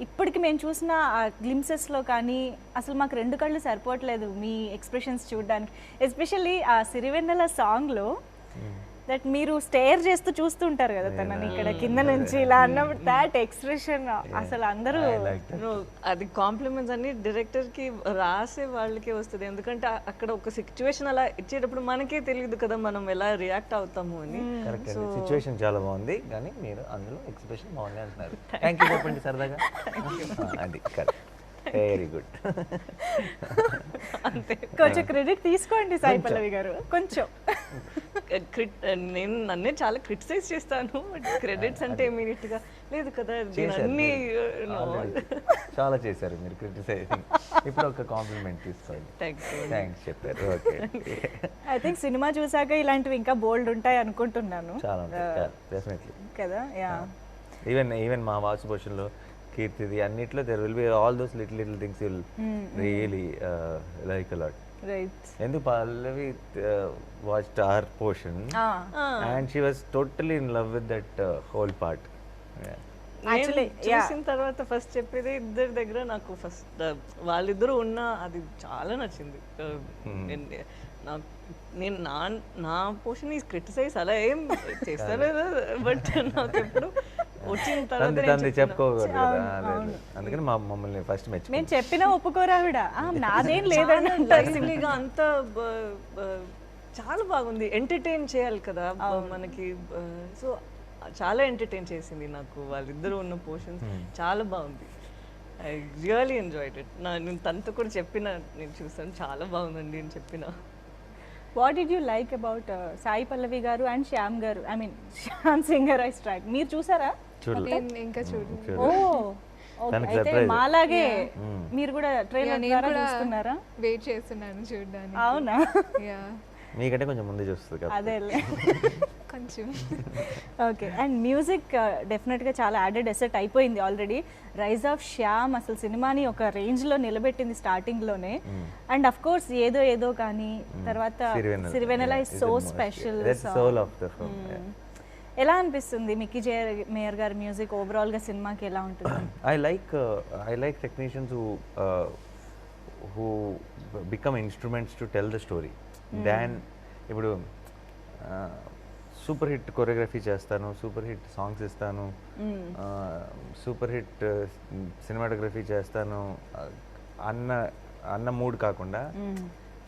ఇప్పటికి మేము చూసిన ఆ గ్లిమ్సెస్లో కానీ అసలు మాకు రెండు కళ్ళు సరిపోవట్లేదు మీ ఎక్స్ప్రెషన్స్ చూడడానికి. ఎస్పెషల్లీ ఆ సిరివెన్నెల సాంగ్లో దట్ మీరు స్టేర్ చేస్తూ చూస్తూ ఉంటారు కదా తనని ఇక్కడ కింద నుంచి ఇలా అన్నప్పుడు దాట్ ఎక్స్ప్రెషన్ అసలు అందరూ అది కాంప్లిమెంట్స్ అన్ని డైరెక్టర్ కి రాసే వాళ్ళకే వస్తుంది. ఎందుకంటే అక్కడ ఒక సిచ్యువేషన్ అలా ఇచ్చేటప్పుడు మనకే తెలియదు కదా మనం ఎలా రియాక్ట్ అవుతాము అని. సిచ్యువేషన్ చాలా బాగుంది కానీ మీరు అందులో ఎక్స్ప్రెషన్ బాగుంది అంటున్నారు. థ్యాంక్ యూ చెప్పండి సరదాగా. అది కరెక్ట్, వెరీ గుడ్. కొంచెం క్రెడిట్ తీసుకోండి సాయి పల్లవి గారు. కొంచెం నేను నన్నే చాలా క్రిటిసైజ్ చేస్తాను, బట్ క్రెడిట్స్ అంటే ఇమీడియట్ గా లేదు కదా. అన్ని చాలా చేశారు మీరు క్రిటిసైజింగ్. ఇప్పుడు ఒక కాంప్లిమెంట్ తీసుకోండి. థ్యాంక్స్ చెప్పారు. ఓకే, ఐ థింక్ సినిమా చూసాక ఇలాంటివి ఇంకా బోల్డ్ ఉంటాయి అనుకుంటున్నాను. చాలా డెఫినెట్లీ కదా. యా, ఈవెన్ మా వాసుభూషణ్లో కీర్తిది అన్నిట్లో there will be all those little things you'll really like a lot. Right. ఎందుకు Pallavi watched our portion and she was totally in love with that whole part. Actually, చూసిన తర్వాత ఫస్ట్ చెప్పేది ఇద్దరి దగ్గర నాకు ఫస్ట్ వాళ్ళిద్దరూ ఉన్న అది చాలా నచ్చింది. నేను నా పోర్షన్ ఈజ్ క్రిటిసైజ్ అలా ఏం చేస్తలేదు, బట్ నాకు ఎప్పుడు వచ్చిన తర్వాత చెప్పుకోకూడదు కదా, అందుకని మమ్మల్ని ఫస్ట్ మెచ్చి మేము చెప్పినా ఒప్పుకోరావిడ, నాదేం లేదని అంటారు. లైవ్లీగా అంత చాలా బాగుంది, ఎంటర్టైన్ చేయాలి కదా మనకి. సో చాలా ఎంటర్టైన్ చేసింది నాకు వాళ్ళిద్దరూ ఉన్న పోర్షన్స్. చాలా బాగుంది, ఐ రియలీ ఎంజాయ్డ్ ఇట్. నేను తనతో కూడా చెప్పిన, నేను చూసాను చాలా బాగుందండి అని చెప్పిన. What did you like about Sai Pallavi garu and Shyam garu, I mean Shyam singer I strike, మీరు చూసారా? నేను ఇంకా చూడండి. ఓ అయితే మాలాగే మీరు కూడా ట్రైలర్ నేను ద్వారా కూడా చూస్తున్నారా? వెయిట్ చేస్తున్నాను చూడడానికి. అవునా? యా మీకంటే కొంచెం ముందే చూస్తుంది కదా. అదేలే. కొంచెం. ఓకే, అండ్ మ్యూజిక్ డెఫినెట్గా చాలా యాడెడ్ ఎసెట్ అయిపోయింది ఆల్రెడీ. రైజ్ ఆఫ్ శ్యామ్ అసలు సినిమాని ఒక రేంజ్లో నిలబెట్టింది స్టార్టింగ్లోనే. అండ్ అఫ్ కోర్స్ ఏదో ఏదో కానీ తర్వాత సిరివెనెల ఇస్ సో స్పెషల్. ఎలా అనిపిస్తుంది మిక్కీ జే మేయర్ గారి మ్యూజిక్ ఓవరాల్గా సినిమాకి ఎలా ఉంటుంది? I like technicians who become instruments to tell the story. Then ఇప్పుడు సూపర్ హిట్ కొరియోగ్రఫీ చేస్తాను, సూపర్ హిట్ సాంగ్స్ ఇస్తాను, సూపర్ హిట్ సినిమాటోగ్రఫీ చేస్తాను అన్న మూడ్ కాకుండా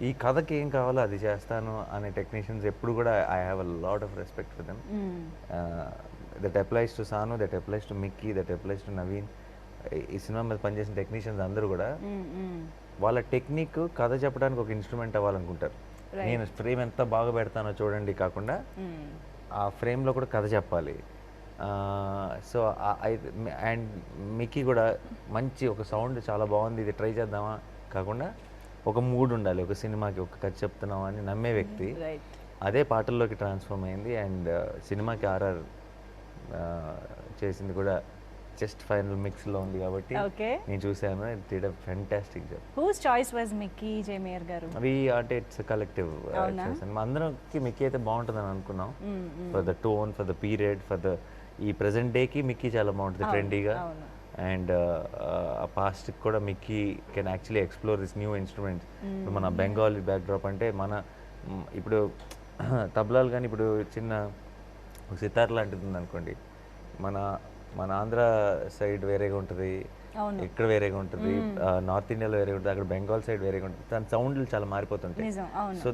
ఈ కథకి ఏం కావాలో అది చేస్తాను అనే టెక్నీషియన్స్ ఎప్పుడు కూడా I have a lot of respect for them. That applies to Sanu, that applies to Mickey, that applies to Naveen. ఈ సినిమా మీద పనిచేసిన టెక్నీషియన్స్ అందరూ కూడా వాళ్ళ టెక్నిక్ కథ చెప్పడానికి ఒక ఇన్స్ట్రుమెంట్ అవ్వాలనుకుంటారు. నేను ఫ్రేమ్ ఎంత బాగా పెడతానో చూడండి కాకుండా ఆ ఫ్రేమ్లో కూడా కథ చెప్పాలి. సో అండ్ మిక్కీ కూడా మంచి ఒక సౌండ్ చాలా బాగుంది, ఇది ట్రై చేద్దామా కాకుండా ఒక మూడ్ ఉండాలి, ఒక సినిమాకి ఒక కథ చెప్తున్నాం అని నమ్మే వ్యక్తి. అదే పాటల్లోకి ట్రాన్స్ఫార్మ్ అయింది. అండ్ సినిమాకి ఆర్ఆర్ చేసింది కూడా జస్ట్ ఫైనల్ మిక్స్లో ఉంది కాబట్టి నేను చూసాను. It did a fantastic job. Whose choice was Mickey J Meyer గారు? అవి అంటే ఇట్స్ కలెక్టివ్ చేసాను. అందరికి మిక్కీ అయితే బాగుంటుందని అనుకున్నాం. For the tone, for the period, for the ఈ ప్రెసెంట్ డేకి మిక్కీ చాలా బాగుంటుంది ట్రెండీగా. అండ్ ఆ పాస్ట్కి కూడా Mickey can actually explore this new instruments. ఇప్పుడు మన బెంగాలీ బ్యాక్డ్రాప్ అంటే మన ఇప్పుడు తబలాలు కానీ ఇప్పుడు చిన్న సితార్ లాంటిది ఉంది అనుకోండి, మన ఆంధ్ర సైడ్ వేరేగా ఉంటుంది, ఇక్కడ వేరేగా ఉంటుంది, నార్త్ ఇండియాలో వేరేగా ఉంటుంది, అక్కడ బెంగాల్ సైడ్ వేరేగా ఉంటుంది. దాని సౌండ్లు చాలా మారిపోతుంటాయి. సో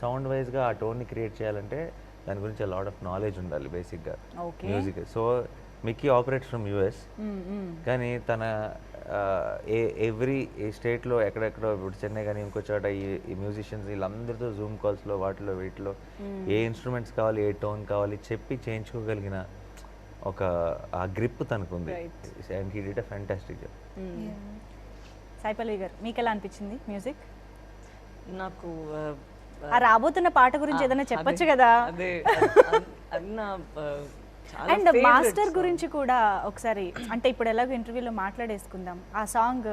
సౌండ్ వైజ్గా ఆ టోన్ని క్రియేట్ చేయాలంటే దాని గురించి లాట్ ఆఫ్ నాలెడ్జ్ ఉండాలి బేసిక్గా music. So Mickey operates from US, కానీ తన ఎవ్రీ స్టేట్లో ఎక్కడెక్కడో ఇప్పుడు చెన్నై కానీ ఇంకో చోట ఈ మ్యూజిషియన్స్ వీళ్ళందరితో జూమ్ కాల్స్లో వాటిలో వీటిలో ఏ ఇన్స్ట్రుమెంట్స్ కావాలి, ఏ టోన్ కావాలి చెప్పి చేయించుకోగలిగిన ఒక ఆ గ్రిప్ తనకుంది. And he did a fantastic job. Sai Pallavi garu మీకు ఎలా అనిపించింది మ్యూజిక్? నాకు రాబోతున్న పాట గురించి ఏదైనా చెప్పొచ్చు కదా. అదే అన్న అండ్ మాస్టర్ గురించి కూడా ఒకసారి, అంటే ఇప్పుడు ఎలాగో ఇంటర్వ్యూలో మాట్లాడేసుకుందాం. ఆ సాంగ్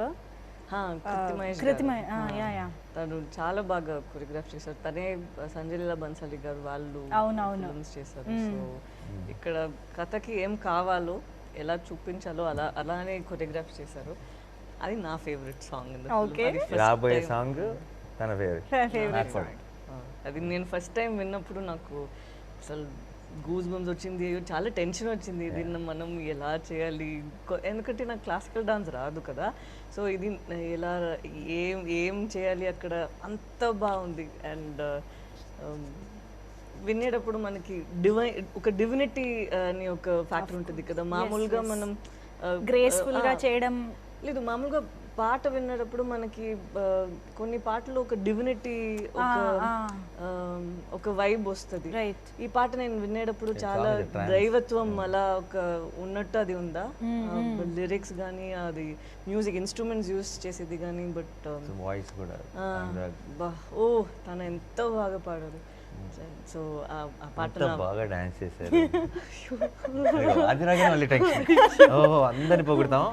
తను చాలా బాగా కొరియోగ్రాఫ్ చేశారు. తనే సంజయ్ లీలా బన్సాలి గారు వాళ్ళు చేశారు. సో ఇక్కడ కథకి ఏం కావాలో ఎలా చూపించాలో అలానే కొరియోగ్రాఫ్ చేశారు. అది నా ఫేవరెట్ సాంగ్. రాబోయే సాంగ్ తన ఫేవరెట్. అది నేను ఫస్ట్ టైం విన్నప్పుడు నాకు అసలు గూస్ బంప్స్ వచ్చింది, చాలా టెన్షన్ వచ్చింది. దీన్ని మనం ఎలా చేయాలి, ఎందుకంటే నాకు క్లాసికల్ డాన్స్ రాదు కదా. సో ఇది ఎలా ఏం చేయాలి అక్కడ, అంత బాగుంది. అండ్ వినేటప్పుడు మనకి ఒక డివినిటీ అని ఒక ఫ్యాక్టర్ ఉంటుంది కదా. మామూలుగా మనం గ్రేస్ఫుల్గా చేయడం లేదు, మామూలుగా పాట వినేటప్పుడు మనకి కొన్ని పాటలు ఒక డివినిటీ, ఒక వైబ్ వస్తుంది. ఈ పాట నేను వినేటప్పుడు చాలా దైవత్వం అలా ఒక ఉన్నట్టు అది ఉందా, లిరిక్స్ కానీ అది మ్యూజిక్ ఇన్స్ట్రుమెంట్స్ యూస్ చేసేది కానీ. బట్ వాయిస్ కూడా ఓ తను ఎంతో బాగా పాడారు. సో ఆ పాట బాగా డాన్స్ చేశారు. అది రాగానే మళ్ళీ టెన్షన్. ఓ అందరిని పొగుడతాం,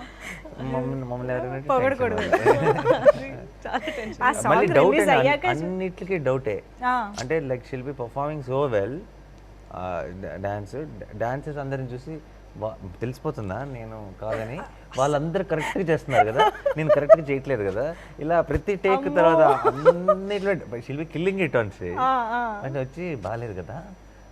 మమ్మల్ని ఎవరైనా పొగడకూడదు. చాలా టెన్షన్. ఆ మళ్ళీ సాంగ్ డౌట్ రిలీజ్ అయ్యాక అన్నిటికీ డౌటే. ఆ, అంటే like షిల్ B performing so well, dancers అందరిని చూసి తెలిసిపోతుందా నేను కాదని, వాళ్ళందరూ కరెక్ట్గా చేస్తున్నారు కదా, నేను కరెక్ట్గా చేయట్లేదు కదా, ఇలా ప్రతి టేక్ తర్వాత అన్నిట్లో she'll be killing it on stage. ఆ, ఆ. అంటే వచ్చి బాగాలేదు కదా,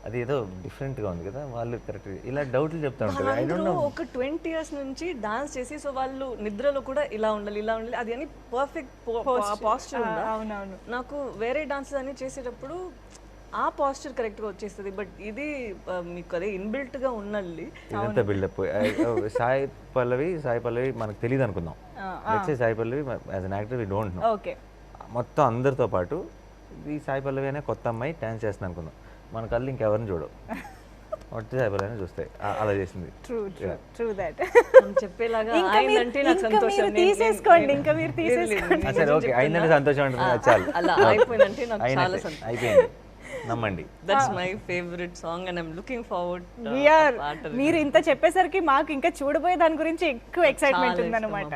అది ఏదో డిఫరెంట్గా ఉంది కదా, వాళ్ళు కరెక్ట్ ఇలా డౌట్లు చెప్తా ఉంటారు. ఐ డోంట్ వాళ్ళందరూ నో. ఒక 20 years నుంచి డాన్స్ చేసి, సో వాళ్ళు నిద్రలో కూడా ఇలా ఉండాలి ఇలా ఉండాలి అది అని పర్ఫెక్ట్ పాస్చర్ ఉందా. అవునవును. నాకు వేరే డాన్సెస్ అన్ని చేసేటప్పుడు ఆ పాస్చర్ కరెక్ట్గా వచ్చేస్తుంది, బట్ ఇది మీకు అదే ఇన్బిల్ట్గా ఉన్నది. ఇదంతా బిల్డప్. సాయి పల్లవి మనకు తెలియదు అనుకుందాం. Let's say Sai Pallavi as an actor we don't know. Okay. మొత్తం అందరితో పాటు ఈ సాయి పల్లవి అనే కొత్త అమ్మాయి డాన్స్ చేస్తుంది అనుకుందాం, మన కళ్ళు ఇంకెవరిని చూడవు, వచ్చి సాయి పల్లవి అని చూస్తాయి. అలా చేసింది. True that. చెప్పేలాగా ఇంకా అయిందంటే నాకు మీరు సంతోషం. తీసేసుకోండి, ఇంకా మీరు తీసేసుకోండి. సరే ఓకే, అయిందంటే సంతోషం అంటుంది చాలు. అలా అయిపోయిందంటే నాకు చాలా అయినట్టే, సంతోషం. అయిపోయింది, నమ్మండి. That's my favourite song and I'm looking forward. మీరు ఇంత చెప్పేసరికి మాకు ఇంకా చూడబోయే దాని గురించి ఎక్కువ ఎక్సైట్మెంట్ ఉందన్నమాట.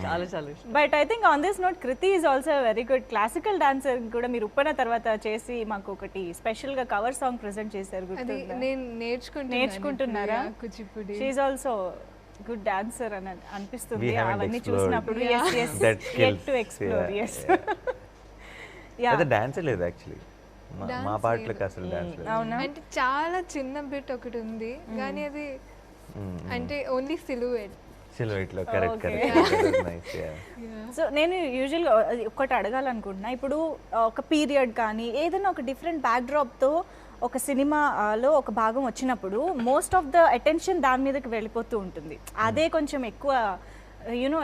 చాలా చాలా ఇష్టం. But I think on this note Kriti is also very good classical dancer కూడా. మీరు ఉప్పన తర్వాత చేసి మాకు ఒకటి స్పెషల్ గా కవర్ సాంగ్ ప్రెజెంట్ చేశారు, అది నేను నేర్చుకుంటున్నారా? Kuchipudi. She is also good dancer అని అనిపిస్తుంది We haven't అవన్నీ explored చూసినప్పుడు. that skills. To explore. Yeah. Yeah. అదే డాన్స్ లేదు యాక్చువల్లీ, మా పాటలకు అసలు డాన్స్ లేదు. అవునా? అంటే చాలా చిన్న బిట్ ఒకటి ఉంది కానీ అది అంటే ఓన్లీ సిలువేట్. సిల్వైట్ లో కరెక్ట్ కరెక్ట్ నైస్. సో నేను యూజువల్గా ఒకటి అడగాలనుకుంటున్నా, ఇప్పుడు ఒక పీరియడ్ కానీ ఏదైనా ఒక డిఫరెంట్ బ్యాక్డ్రాప్తో ఒక సినిమాలో ఒక భాగం వచ్చినప్పుడు మోస్ట్ ఆఫ్ ద అటెన్షన్ దాని మీదకి వెళ్ళిపోతూ ఉంటుంది. అదే కొంచెం ఎక్కువ యూనో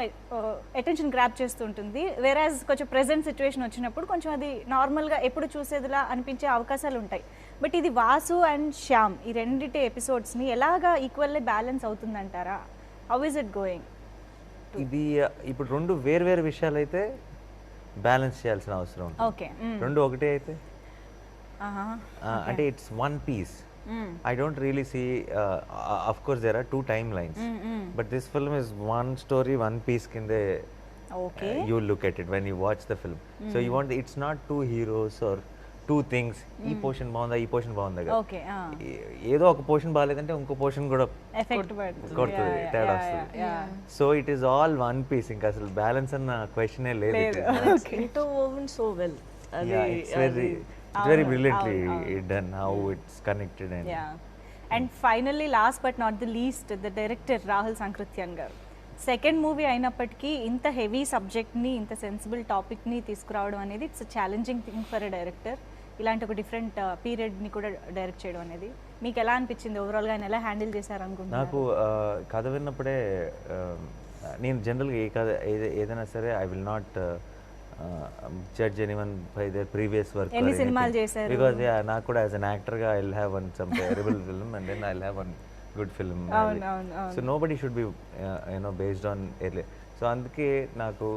అటెన్షన్ గ్రాప్ చేస్తూ ఉంటుంది. వేరాజ్ కొంచెం ప్రెజెంట్ సిచ్యువేషన్ వచ్చినప్పుడు కొంచెం అది నార్మల్గా ఎప్పుడు చూసేదిలా అనిపించే అవకాశాలు ఉంటాయి. బట్ ఇది వాసు అండ్ శ్యామ్ ఈ రెండిటి ఎపిసోడ్స్ని ఎలాగా ఈక్వల్లీ బ్యాలెన్స్ అవుతుందంటారా? How is it going? ఇది ఇప్పుడు రెండు వేరు విషయాలు అయితే బ్యాలెన్స్ చేయాల్సిన అవసరం ఉంటుంది. ఓకే. రెండు ఒకటే అయితే అంటే it's one piece. I don't really see, of course there are two timelines, but this film is one story, one piece kinde. Okay. You look at it when you watch the film. So you want, it's not two heroes or two things. ఈ portion బాగుందా, ఈ portion బాగుందా కదా. Okay. ఏదో ఒక portion బాగాలేదంటే ఇంకో portion కూడా effect పడుతుంది, కొడుతుంది, తేడా వస్తుంది. So it is all one piece, ఇంకా అసలు బ్యాలెన్స్ అన్న క్వశ్చనే లేదు. Interwoven so well. It's very brilliantly done how it's connected and and finally last but not the least the director Rahul Sankrityan garu. Second movie అయినప్పటికీ ఇంత హెవీ సబ్జెక్ట్ని, ఇంత సెన్సిబుల్ టాపిక్ని తీసుకురావడం అనేది it's challenging thing for a director. ఇలాంటి ఒక డిఫరెంట్ పీరియడ్ని కూడా డైరెక్ట్ చేయడం అనేది మీకు ఎలా అనిపించింది? ఓవరాల్గా ఆయన ఎలా హ్యాండిల్ చేశారు అనుకుంటున్నారు? నాకు కథ విన్నప్పుడే నేను జనరల్గా ఏ కథ ఏదైనా సరే I will not judge anyone by their previous work. ఎన్ని సినిమాలు చేశారు? Because నాకు కూడా as an actor గా I'll have one some terrible film and then I'll have one good film. So nobody should be based on early. So అందుకే నాకు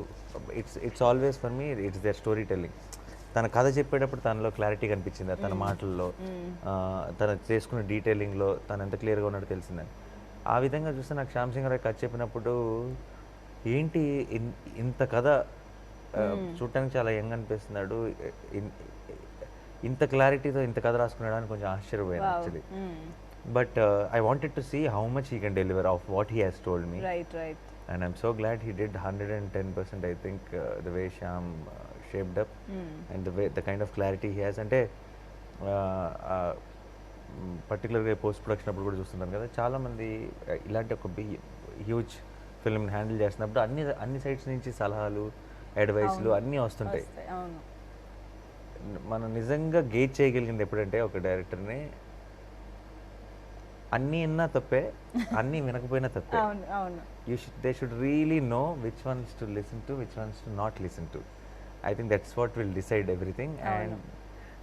it's always for me it's their storytelling. తన కథ చెప్పేటప్పుడు తనలో clarity కనిపించింది, తన మాటల్లో, తన చేసుకున్న డీటెయిలింగ్లో తను ఎంత క్లియర్గా ఉన్నట్టు తెలిసిందని. ఆ విధంగా చూస్తే నాకు శ్యామ్ సింగ్ రాయ్ కథ చెప్పినప్పుడు ఏంటి ఇంత కథ చూడటానికి చాలా యంగ్ అనిపిస్తున్నాడు, ఇంత క్లారిటీతో ఇంత కథ రాసుకున్నాడు అని కొంచెం ఆశ్చర్యపోయాను actually. But I wanted to see how much he can deliver of what he has told me. And I'm so glad he did 110%. I think the way Shyam shaped up and the kind of clarity he has. అంటే పర్టికులర్గా post production అప్పుడు కూడా చూస్తుంటాను కదా, చాలామంది ఇలాంటి ఒక huge ఫిల్మ్ని handle చేస్తున్నప్పుడు అన్ని సైడ్స్ నుంచి సలహాలు, అడ్వైస్లు అన్నీ వస్తుంటాయి. మనం నిజంగా గేజ్ చేయగలిగింది ఎప్పుడంటే ఒక డైరెక్టర్ని అన్నీ విన్నా తప్పే, అన్నీ వినకపోయినా తప్పే. They should really know which ones to listen to, which ones to not listen to. I think that's what will decide everything.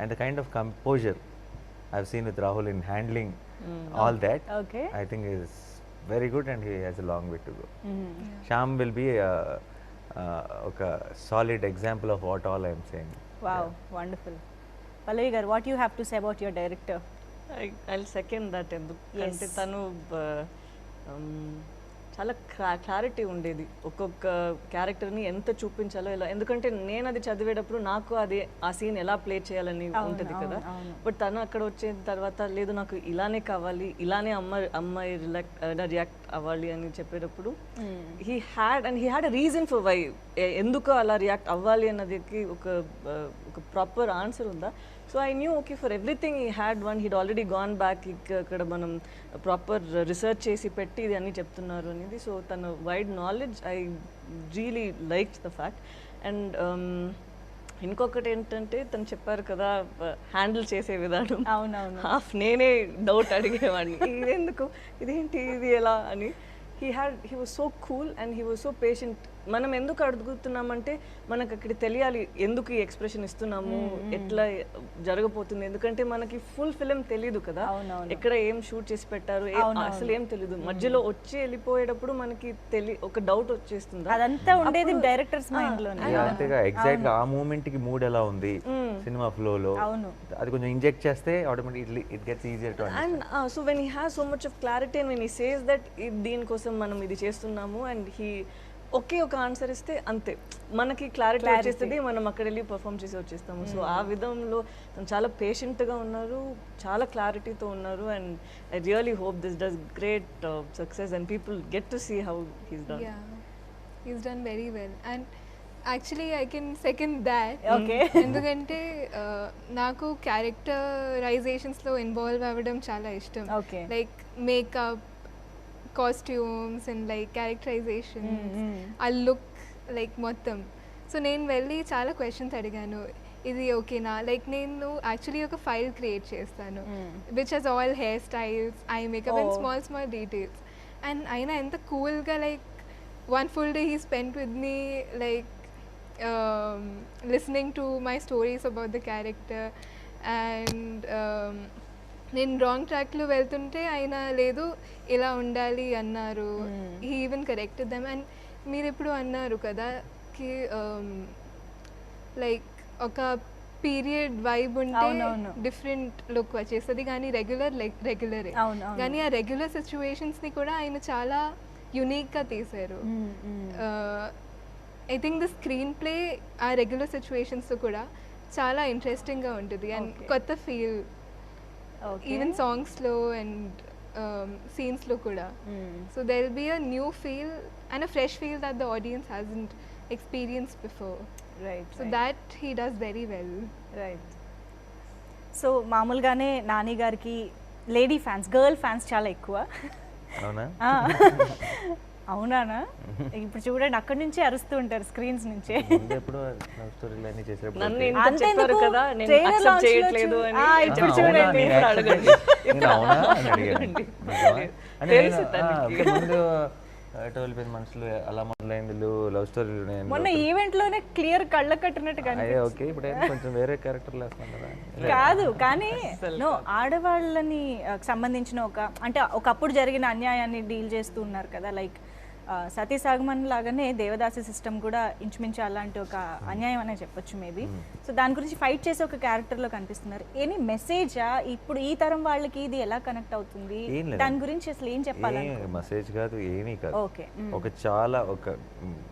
And the kind of composer I've seen with Rahul in handling all that, I think is very good and he has a long way to go. Shyam will be a solid example of what all I am saying. Wow, wonderful. Pallavi garu, what you have to say about your director? I'll second that. ఎందుకంటే తను చాలా clarity ఉండేది ఒక్కొక్క క్యారెక్టర్ని ఎంత చూపించాలో ఎలా, ఎందుకంటే నేను అది చదివేటప్పుడు నాకు అది ఆ సీన్ ఎలా ప్లే చేయాలని ఉంటుంది కదా, బట్ తను అక్కడ వచ్చిన తర్వాత లేదు నాకు ఇలానే కావాలి, ఇలానే అమ్మాయి రియాక్ట్ అవ్వాలి అని చెప్పేటప్పుడు he had a reason for why, ఎందుకు అలా రియాక్ట్ అవ్వాలి అన్నదికి ఒక ప్రాపర్ ఆన్సర్ ఉందా. So I knew okay for everything he had one, he'd already gone back, ఇక్కడ మనం ప్రాపర్ రీసెర్చ్ చేసి పెట్టి ఇది అన్నీ చెప్తున్నారు అనేది. సో తన wide knowledge I really like the fact. And ఇంకొకటి ఏంటంటే తను చెప్పారు కదా హ్యాండిల్ చేసే విధానం, అవునవును, హాఫ్ నేనే డౌట్ అడిగేవాడిని ఇది ఎందుకు, ఇదేంటి, ఇది ఎలా అని. He was so cool and he was so patient. మనం ఎందుకు అడుగుతున్నామంటే మనకు అక్కడ తెలియాలి ఎందుకు ఈ ఎక్స్ప్రెషన్ ఇస్తున్నాము, ఎట్లా జరగబోతుంది, ఎందుకంటే మనకి ఫుల్ ఫిలిం తెలీదు కదా, ఎక్కడ ఏం షూట్ చేసి పెట్టారు అసలు ఏం తెలీదు. మధ్యలో వచ్చి వెళ్ళిపోయేటప్పుడు మనకి ఒక డౌట్ వచ్చేస్తుంది, అదంతా ఉండేది డైరెక్టర్స్ మైండ్ లో. అంతేగా ఎగ్జాక్ట్ గా ఆ మూమెంట్ కి మూడ్ ఎలా ఉంది సినిమా ఫ్లో లో, అది కొంచెం ఇంజెక్ట్ చేస్తే automatically it gets easier to understand. And so when he has so much of clarity and when he says that దీనికోసం మనం ఇది చేస్తున్నాము అండ్ హీ ఒకే ఒక ఆన్సర్ ఇస్తే అంతే మనకి క్లారిటీ వచ్చేస్తుంది, మనం అక్కడ వెళ్ళి పర్ఫామ్ చేసి వచ్చేస్తాము. సో ఆ విధంలో తను చాలా పేషెంట్గా ఉన్నారు, చాలా క్లారిటీతో ఉన్నారు. And I really hope this does great success and people get to see how he's done. He's done very well and actually I can second that. Okay, ఎందుకంటే నాకు క్యారెక్టరైజేషన్స్లో ఇన్వాల్వ్ అవ్వడం చాలా ఇష్టం. Like makeup, costumes and like characterisations, ఆ look like మొత్తం. సో నేను వెళ్ళి చాలా క్వశ్చన్స్ అడిగాను, ఇది ఓకేనా, లైక్ నేను యాక్చువల్లీ ఒక ఫైల్ క్రియేట్ చేస్తాను which has all hair styles, eye makeup and small details. And అయినా ఎంత కూల్గా like one full day he spent with me like listening to my stories about the character and నేను wrong ట్రాక్లో వెళ్తుంటే ఆయన లేదు ఇలా ఉండాలి అన్నారు, he even corrected them. And మీరు ఇప్పుడు అన్నారు కదా కి లైక్ ఒక పీరియడ్ వైబ్ ఉంటే డిఫరెంట్ లుక్ వచ్చేస్తుంది, కానీ రెగ్యులరే, కానీ ఆ రెగ్యులర్ సిచ్యువేషన్స్ని కూడా ఆయన చాలా యునిక్గా తీశారు. I think the screenplay ఆ రెగ్యులర్ సిచ్యువేషన్స్తో కూడా చాలా ఇంట్రెస్టింగ్గా ఉంటుంది అండ్ కొత్త ఫీల్, ఈవెన్ సాంగ్స్లో అండ్ సీన్స్లో కూడా. So there will be a new feel and a fresh feel that the audience hasn't experienced before. Right, so that he does very well. Right. సో మామూలుగానే నాని గారికి లేడీ ఫ్యాన్స్, గర్ల్ ఫ్యాన్స్ చాలా ఎక్కువ. అవునా? అవునానా? ఇప్పుడు చూడండి అక్కడి నుంచే అరుస్తూ ఉంటారు స్క్రీన్స్ నుంచే. ఎప్పుడు లవ్ స్టోరీలు అన్ని చేసేటప్పుడు నన్ను ఇంత చెప్పారు కదా నేను యాక్సెప్ట్ చేయట్లేదు అని, ఇప్పుడు చూడండి అడగండి అవునా అని అడిగాను. తెలుసు తనకి. ముందు 12 మనుషులు అలా మొదలైంది లవ్ స్టోరీలు. మొన్న ఈవెంట్ లోనే క్లియర్ కళ్ళ కట్టినట్టుగా ఓకే, ఇప్పుడు కొంచెం వేరే క్యారెక్టర్లు వేస్తున్నాం కదా. కాదు, కానీ నో ఆడవాళ్ళని సంబంధించిన అంటే ఒకప్పుడు జరిగిన అన్యాయాన్ని డీల్ చేస్తూ ఉన్నారు కదా, లైక్ సతీ సాగమన్ లాగానే దేవదాసి సిస్టమ్ కూడా ఇంచుమించు అలాంటి ఒక అన్యాయం అనే చెప్పొచ్చు మేబీ. సో దాని గురించి ఫైట్ చేసే ఒక క్యారెక్టర్లో కనిపిస్తున్నారు. ఎనీ మెసేజా ఇప్పుడు ఈ తరం వాళ్ళకి ఇది ఎలా కనెక్ట్ అవుతుంది, దాని గురించి అసలు ఏం చెప్పాలి? మెసేజ్ కాదు, ఏమీ కాదు. ఓకే, ఒక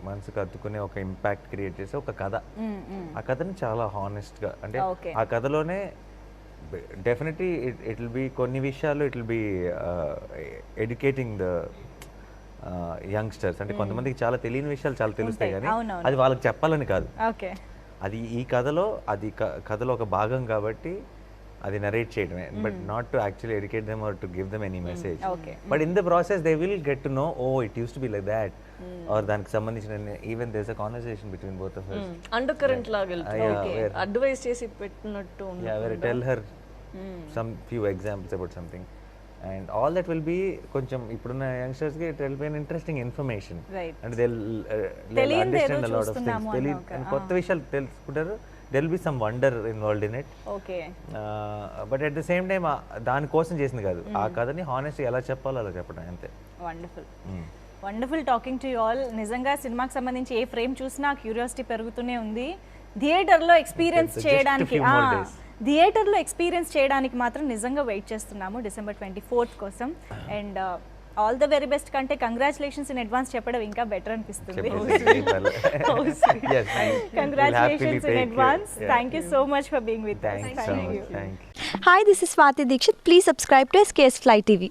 మనసుకు అత్తుకునే ఒక ఇంపాక్ట్ క్రియేట్ చేసే ఒక కథ. ఆ కథని చాలా హానెస్ట్ గా, అంటే ఆ కథలోనే డెఫినెట్లీ ఇట్ విల్ బి కొన్ని విషయాలు it will be educating the youngsters. అంటే కొంతమందికి చాలా తెలియని విషయాలు చాలా తెలుస్తాయి, కానీ అది వాళ్ళకి చెప్పాలని కాదు. అది ఈ కథలో ఒక భాగం కాబట్టి అది నరేట్ చేయడమే, but not to actually educate them or to give them any message. But in the process they will get to know, oh it used to be like that, or దానికి సంబంధించిన even there is a conversation between both of us. Undercurrent లాగా వెళ్తుంది, advice చేసి పెట్టినట్టు ఉంది. Yeah, where I tell her some few examples about something. And all that will be కొంచెం ఇప్పుడున్న youngsters కి it will be an interesting information, and they'll understand a lot of things. కొత్త విషయాలు తెలుసుకుంటారు, there will be some wonder involved in it. Okay. But at the same time దాని కోసం చేసింది కాదు, ఆ కథని హానెస్ట్ ఎలా చెప్పాలో అలా చెప్పడం అంతే. Wonderful talking to you all. నిజంగా సినిమాకి సంబంధించి ఏ ఫ్రేమ్ చూసినా క్యూరియాసిటీ పెరుగుతూనే ఉంది. థియేటర్లో ఎక్స్పీరియన్స్ చేయడానికి మాత్రం నిజంగా వెయిట్ చేస్తున్నాము December 24th కోసం. And all the very best కంటే కంగ్రాచులేషన్స్ ఇన్ అడ్వాన్స్ చెప్పడం ఇంకా బెటర్ అనిపిస్తుంది. Congratulations in advance. Thank you so much for being with us. Thank you. Hi, this is Swati Dikshit. Please subscribe to SKS Fly TV.